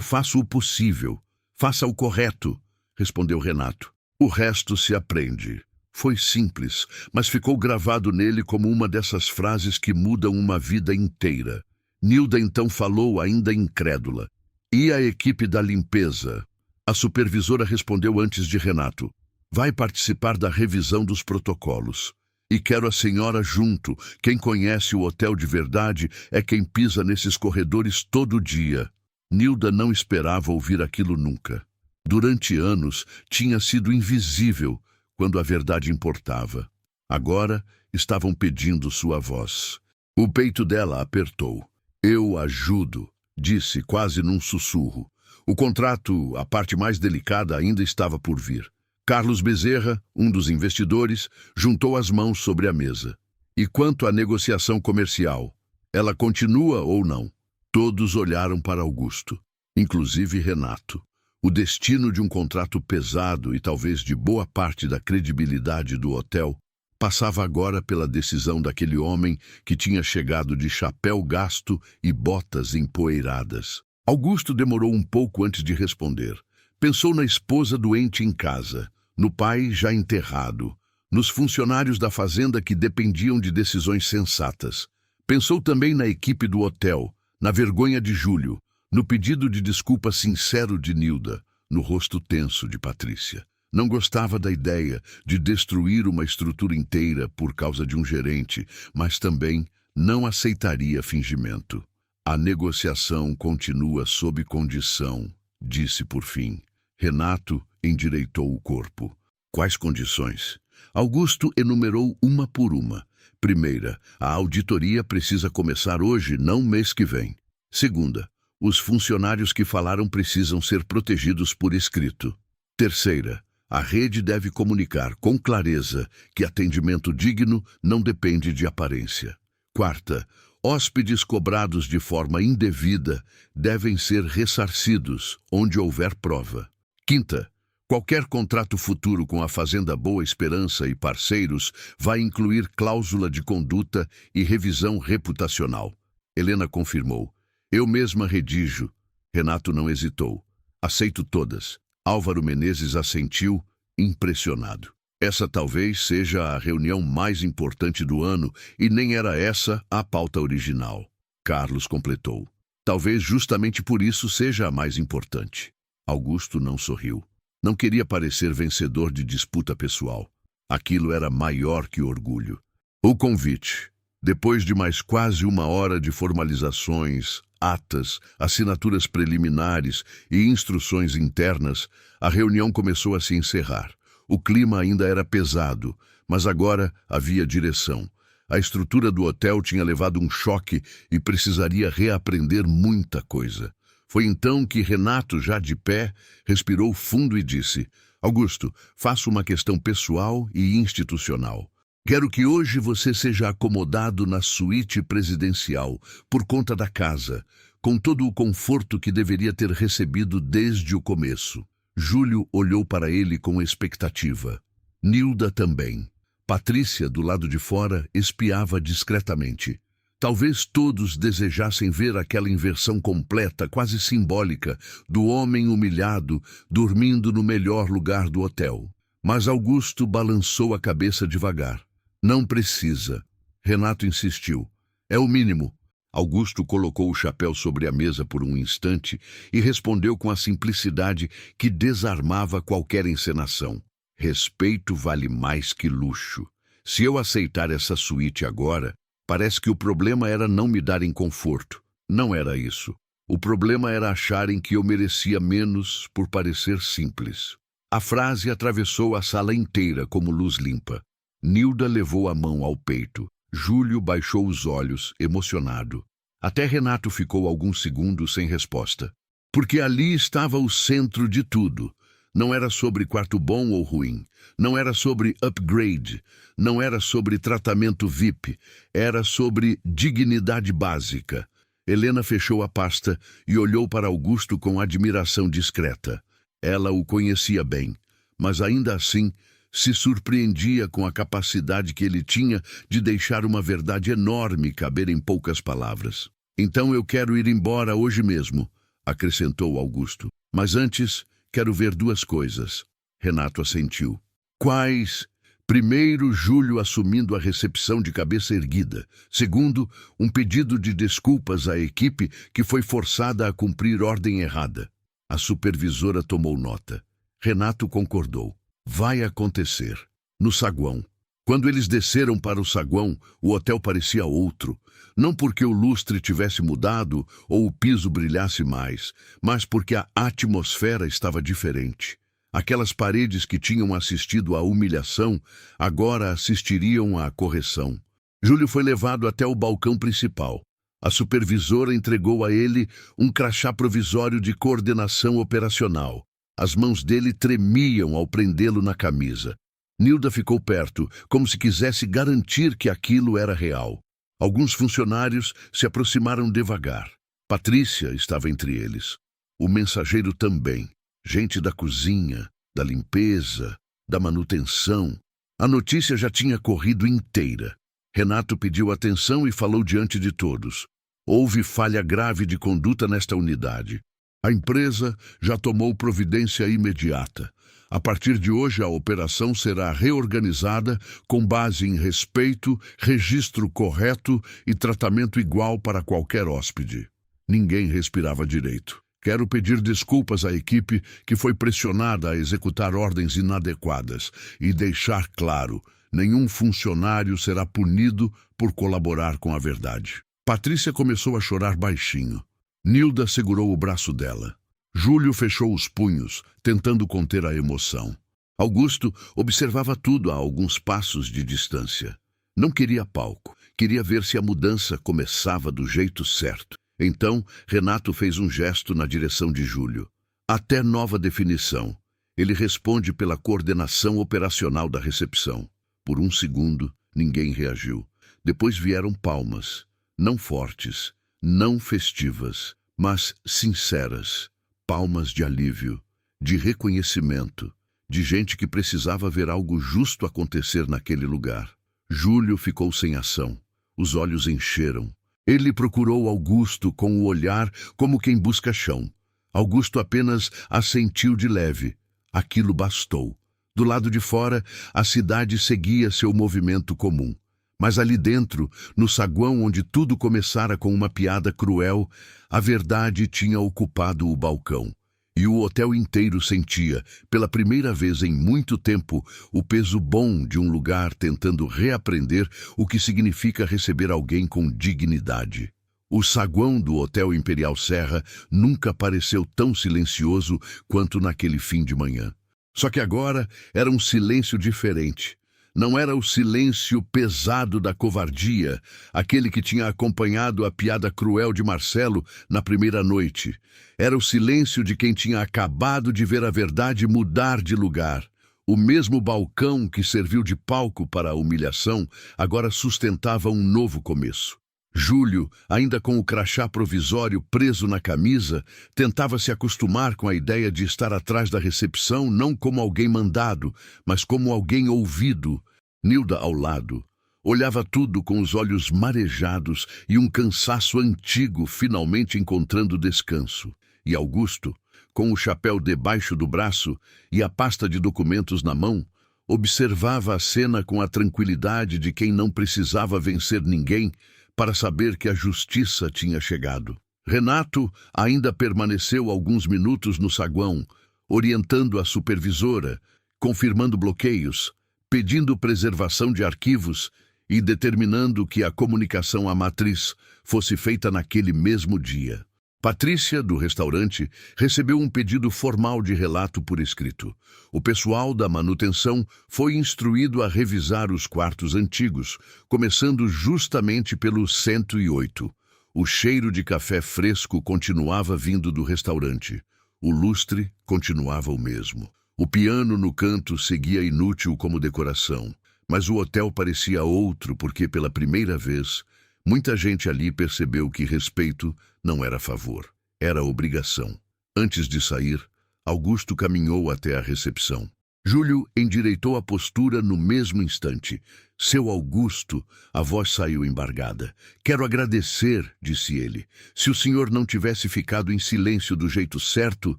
faço o possível. Faça o correto, respondeu Renato. O resto se aprende. Foi simples, mas ficou gravado nele como uma dessas frases que mudam uma vida inteira. Nilda então falou, ainda incrédula. E a equipe da limpeza? A supervisora respondeu antes de Renato. Vai participar da revisão dos protocolos. E quero a senhora junto. Quem conhece o hotel de verdade é quem pisa nesses corredores todo dia. Nilda não esperava ouvir aquilo nunca. Durante anos, tinha sido invisível quando a verdade importava. Agora, estavam pedindo sua voz. O peito dela apertou. Eu ajudo, disse quase num sussurro. O contrato, a parte mais delicada, ainda estava por vir. Carlos Bezerra, um dos investidores, juntou as mãos sobre a mesa. E quanto à negociação comercial, ela continua ou não? Todos olharam para Augusto, inclusive Renato. O destino de um contrato pesado e talvez de boa parte da credibilidade do hotel passava agora pela decisão daquele homem que tinha chegado de chapéu gasto e botas empoeiradas. Augusto demorou um pouco antes de responder. Pensou na esposa doente em casa, no pai já enterrado, nos funcionários da fazenda que dependiam de decisões sensatas. Pensou também na equipe do hotel, na vergonha de Júlio, no pedido de desculpa sincero de Nilda, no rosto tenso de Patrícia. Não gostava da ideia de destruir uma estrutura inteira por causa de um gerente, mas também não aceitaria fingimento. A negociação continua sob condição, disse por fim. Renato endireitou o corpo. Quais condições? Augusto enumerou uma por uma. Primeira, a auditoria precisa começar hoje, não mês que vem. Segunda, os funcionários que falaram precisam ser protegidos por escrito. Terceira, a rede deve comunicar com clareza que atendimento digno não depende de aparência. Quarta, hóspedes cobrados de forma indevida devem ser ressarcidos onde houver prova. Quinta, qualquer contrato futuro com a Fazenda Boa Esperança e parceiros vai incluir cláusula de conduta e revisão reputacional. Helena confirmou. Eu mesma redijo. Renato não hesitou. Aceito todas. Álvaro Menezes assentiu, impressionado. Essa talvez seja a reunião mais importante do ano e nem era essa a pauta original. Carlos completou. Talvez justamente por isso seja a mais importante. Augusto não sorriu. Não queria parecer vencedor de disputa pessoal. Aquilo era maior que orgulho. O convite. Depois de mais quase uma hora de formalizações, atas, assinaturas preliminares e instruções internas, a reunião começou a se encerrar. O clima ainda era pesado, mas agora havia direção. A estrutura do hotel tinha levado um choque e precisaria reaprender muita coisa. Foi então que Renato, já de pé, respirou fundo e disse: Augusto, faço uma questão pessoal e institucional. Quero que hoje você seja acomodado na suíte presidencial, por conta da casa, com todo o conforto que deveria ter recebido desde o começo. Júlio olhou para ele com expectativa. Nilda também. Patrícia, do lado de fora, espiava discretamente. Talvez todos desejassem ver aquela inversão completa, quase simbólica, do homem humilhado, dormindo no melhor lugar do hotel. Mas Augusto balançou a cabeça devagar. Não precisa. Renato insistiu. É o mínimo. Augusto colocou o chapéu sobre a mesa por um instante e respondeu com a simplicidade que desarmava qualquer encenação. Respeito vale mais que luxo. Se eu aceitar essa suíte agora, parece que o problema era não me darem conforto. Não era isso. O problema era acharem que eu merecia menos por parecer simples. A frase atravessou a sala inteira como luz limpa. Nilda levou a mão ao peito. Júlio baixou os olhos, emocionado. Até Renato ficou alguns segundos sem resposta. Porque ali estava o centro de tudo. Não era sobre quarto bom ou ruim. Não era sobre upgrade. Não era sobre tratamento VIP. Era sobre dignidade básica. Helena fechou a pasta e olhou para Augusto com admiração discreta. Ela o conhecia bem, mas ainda assim se surpreendia com a capacidade que ele tinha de deixar uma verdade enorme caber em poucas palavras. Então eu quero ir embora hoje mesmo, acrescentou Augusto. Mas antes, quero ver duas coisas. Renato assentiu. Quais? Primeiro, Júlio assumindo a recepção de cabeça erguida. Segundo, um pedido de desculpas à equipe que foi forçada a cumprir ordem errada. A supervisora tomou nota. Renato concordou. Vai acontecer. No saguão. Quando eles desceram para o saguão, o hotel parecia outro. Não porque o lustre tivesse mudado ou o piso brilhasse mais, mas porque a atmosfera estava diferente. Aquelas paredes que tinham assistido à humilhação, agora assistiriam à correção. Júlio foi levado até o balcão principal. A supervisora entregou a ele um crachá provisório de coordenação operacional. As mãos dele tremiam ao prendê-lo na camisa. Nilda ficou perto, como se quisesse garantir que aquilo era real. Alguns funcionários se aproximaram devagar. Patrícia estava entre eles. O mensageiro também. Gente da cozinha, da limpeza, da manutenção. A notícia já tinha corrido inteira. Renato pediu atenção e falou diante de todos. Houve falha grave de conduta nesta unidade. A empresa já tomou providência imediata. A partir de hoje, a operação será reorganizada com base em respeito, registro correto e tratamento igual para qualquer hóspede. Ninguém respirava direito. Quero pedir desculpas à equipe que foi pressionada a executar ordens inadequadas e deixar claro, nenhum funcionário será punido por colaborar com a verdade. Patrícia começou a chorar baixinho. Nilda segurou o braço dela. Júlio fechou os punhos, tentando conter a emoção. Augusto observava tudo a alguns passos de distância. Não queria palco, queria ver se a mudança começava do jeito certo. Então, Renato fez um gesto na direção de Júlio. Até nova definição. Ele responde pela coordenação operacional da recepção. Por um segundo, ninguém reagiu. Depois vieram palmas. Não fortes, não festivas, mas sinceras. Palmas de alívio, de reconhecimento, de gente que precisava ver algo justo acontecer naquele lugar. Júlio ficou sem ação. Os olhos encheram. Ele procurou Augusto com o olhar como quem busca chão. Augusto apenas assentiu de leve. Aquilo bastou. Do lado de fora, a cidade seguia seu movimento comum. Mas ali dentro, no saguão onde tudo começara com uma piada cruel, a verdade tinha ocupado o balcão. E o hotel inteiro sentia, pela primeira vez em muito tempo, o peso bom de um lugar tentando reaprender o que significa receber alguém com dignidade. O saguão do Hotel Imperial Serra nunca pareceu tão silencioso quanto naquele fim de manhã. Só que agora era um silêncio diferente. Não era o silêncio pesado da covardia, aquele que tinha acompanhado a piada cruel de Marcelo na primeira noite. Era o silêncio de quem tinha acabado de ver a verdade mudar de lugar. O mesmo balcão que serviu de palco para a humilhação agora sustentava um novo começo. Júlio, ainda com o crachá provisório preso na camisa, tentava se acostumar com a ideia de estar atrás da recepção não como alguém mandado, mas como alguém ouvido. Nilda, ao lado, olhava tudo com os olhos marejados e um cansaço antigo finalmente encontrando descanso. E Augusto, com o chapéu debaixo do braço e a pasta de documentos na mão, observava a cena com a tranquilidade de quem não precisava vencer ninguém para saber que a justiça tinha chegado. Renato ainda permaneceu alguns minutos no saguão, orientando a supervisora, confirmando bloqueios, pedindo preservação de arquivos e determinando que a comunicação à matriz fosse feita naquele mesmo dia. Patrícia, do restaurante, recebeu um pedido formal de relato por escrito. O pessoal da manutenção foi instruído a revisar os quartos antigos, começando justamente pelo 108. O cheiro de café fresco continuava vindo do restaurante. O lustre continuava o mesmo. O piano no canto seguia inútil como decoração. Mas o hotel parecia outro porque, pela primeira vez, muita gente ali percebeu que respeito não era favor, era obrigação. Antes de sair, Augusto caminhou até a recepção. Júlio endireitou a postura no mesmo instante. Seu Augusto, a voz saiu embargada. Quero agradecer, disse ele. Se o senhor não tivesse ficado em silêncio do jeito certo,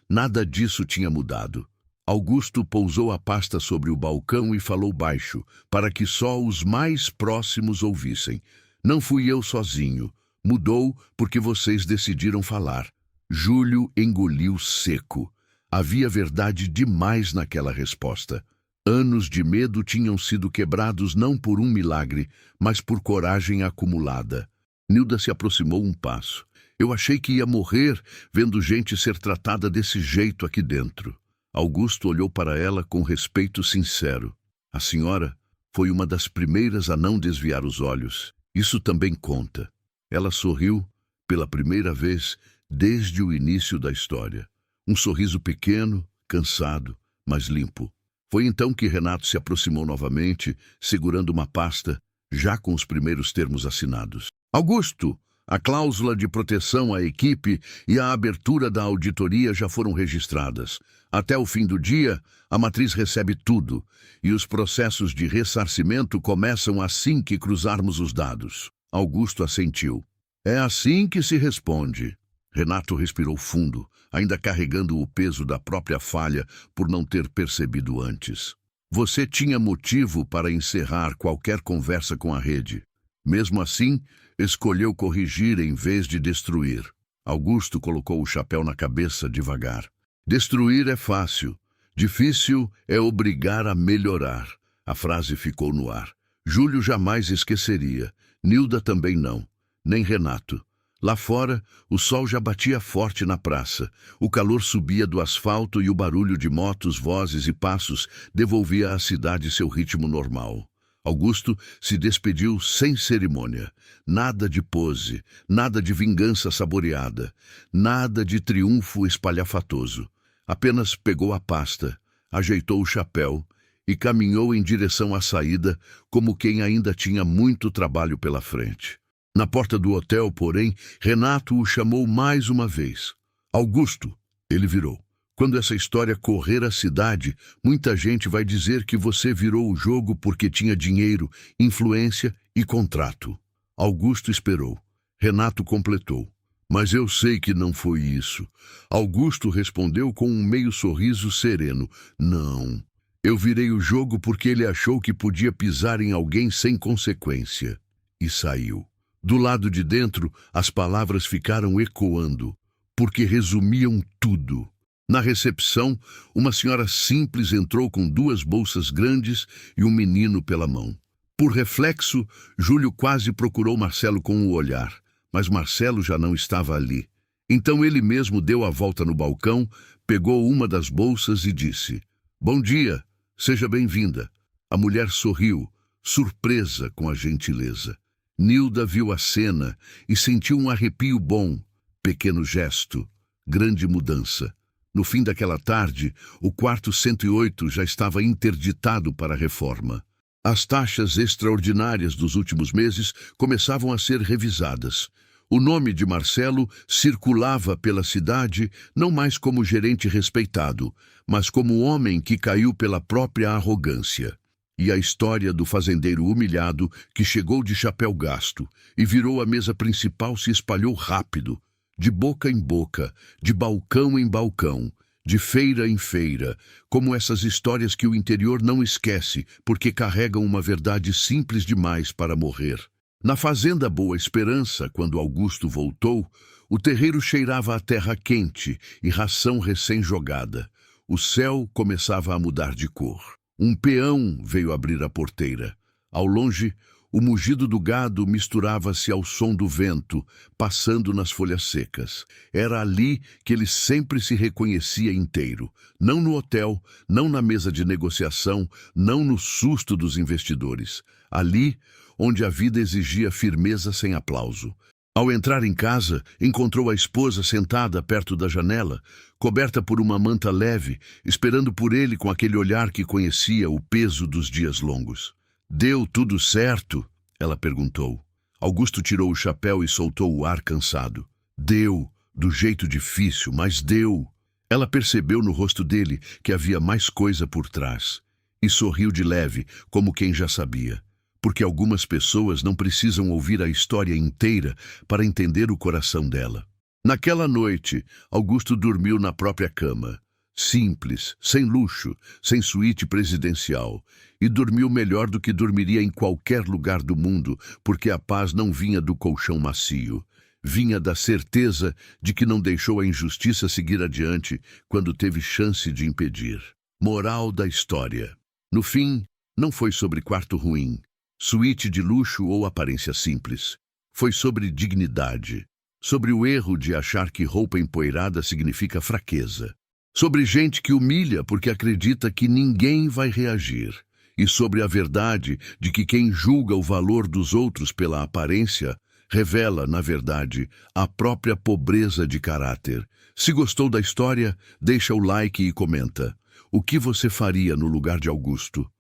nada disso tinha mudado. Augusto pousou a pasta sobre o balcão e falou baixo, para que só os mais próximos ouvissem. Não fui eu sozinho. Mudou porque vocês decidiram falar. Júlio engoliu seco. Havia verdade demais naquela resposta. Anos de medo tinham sido quebrados não por um milagre, mas por coragem acumulada. Nilda se aproximou um passo. Eu achei que ia morrer vendo gente ser tratada desse jeito aqui dentro. Augusto olhou para ela com respeito sincero. A senhora foi uma das primeiras a não desviar os olhos. Isso também conta. Ela sorriu pela primeira vez desde o início da história. Um sorriso pequeno, cansado, mas limpo. Foi então que Renato se aproximou novamente, segurando uma pasta, já com os primeiros termos assinados. Augusto, a cláusula de proteção à equipe e a abertura da auditoria já foram registradas. Até o fim do dia, a matriz recebe tudo, e os processos de ressarcimento começam assim que cruzarmos os dados. Augusto assentiu. É assim que se responde. Renato respirou fundo, ainda carregando o peso da própria falha por não ter percebido antes. Você tinha motivo para encerrar qualquer conversa com a rede. Mesmo assim, escolheu corrigir em vez de destruir. Augusto colocou o chapéu na cabeça devagar. Destruir é fácil. Difícil é obrigar a melhorar. A frase ficou no ar. Júlio jamais esqueceria. Nilda também não. Nem Renato. Lá fora, o sol já batia forte na praça. O calor subia do asfalto e o barulho de motos, vozes e passos devolvia à cidade seu ritmo normal. Augusto se despediu sem cerimônia. Nada de pose, nada de vingança saboreada, nada de triunfo espalhafatoso. Apenas pegou a pasta, ajeitou o chapéu e caminhou em direção à saída como quem ainda tinha muito trabalho pela frente. Na porta do hotel, porém, Renato o chamou mais uma vez. Augusto, ele virou. Quando essa história correr a cidade, muita gente vai dizer que você virou o jogo porque tinha dinheiro, influência e contrato. Augusto esperou. Renato completou. Mas eu sei que não foi isso. Augusto respondeu com um meio sorriso sereno. Não. Eu virei o jogo porque ele achou que podia pisar em alguém sem consequência. E saiu. Do lado de dentro, as palavras ficaram ecoando, porque resumiam tudo. Na recepção, uma senhora simples entrou com 2 bolsas grandes e um menino pela mão. Por reflexo, Júlio quase procurou Marcelo com o olhar, mas Marcelo já não estava ali. Então ele mesmo deu a volta no balcão, pegou uma das bolsas e disse: Bom dia, seja bem-vinda. A mulher sorriu, surpresa com a gentileza. Nilda viu a cena e sentiu um arrepio bom. Pequeno gesto, grande mudança. No fim daquela tarde, o quarto 108 já estava interditado para a reforma. As taxas extraordinárias dos últimos meses começavam a ser revisadas. O nome de Marcelo circulava pela cidade não mais como gerente respeitado, mas como homem que caiu pela própria arrogância. E a história do fazendeiro humilhado que chegou de chapéu gasto e virou a mesa principal se espalhou rápido, de boca em boca, de balcão em balcão, de feira em feira, como essas histórias que o interior não esquece porque carregam uma verdade simples demais para morrer. Na fazenda Boa Esperança, quando Augusto voltou, o terreiro cheirava a terra quente e ração recém-jogada. O céu começava a mudar de cor. Um peão veio abrir a porteira. Ao longe, o mugido do gado misturava-se ao som do vento, passando nas folhas secas. Era ali que ele sempre se reconhecia inteiro. Não no hotel, não na mesa de negociação, não no susto dos investidores. Ali, onde a vida exigia firmeza sem aplauso. Ao entrar em casa, encontrou a esposa sentada perto da janela, coberta por uma manta leve, esperando por ele com aquele olhar que conhecia o peso dos dias longos. "Deu tudo certo?" ela perguntou. Augusto tirou o chapéu e soltou o ar cansado. "Deu, do jeito difícil, mas deu." Ela percebeu no rosto dele que havia mais coisa por trás, e sorriu de leve, como quem já sabia. Porque algumas pessoas não precisam ouvir a história inteira para entender o coração dela. Naquela noite, Augusto dormiu na própria cama. Simples, sem luxo, sem suíte presidencial. E dormiu melhor do que dormiria em qualquer lugar do mundo, porque a paz não vinha do colchão macio. Vinha da certeza de que não deixou a injustiça seguir adiante quando teve chance de impedir. Moral da história. No fim, não foi sobre quarto ruim, suíte de luxo ou aparência simples. Foi sobre dignidade. Sobre o erro de achar que roupa empoeirada significa fraqueza. Sobre gente que humilha porque acredita que ninguém vai reagir. E sobre a verdade de que quem julga o valor dos outros pela aparência revela, na verdade, a própria pobreza de caráter. Se gostou da história, deixa o like e comenta. O que você faria no lugar de Augusto?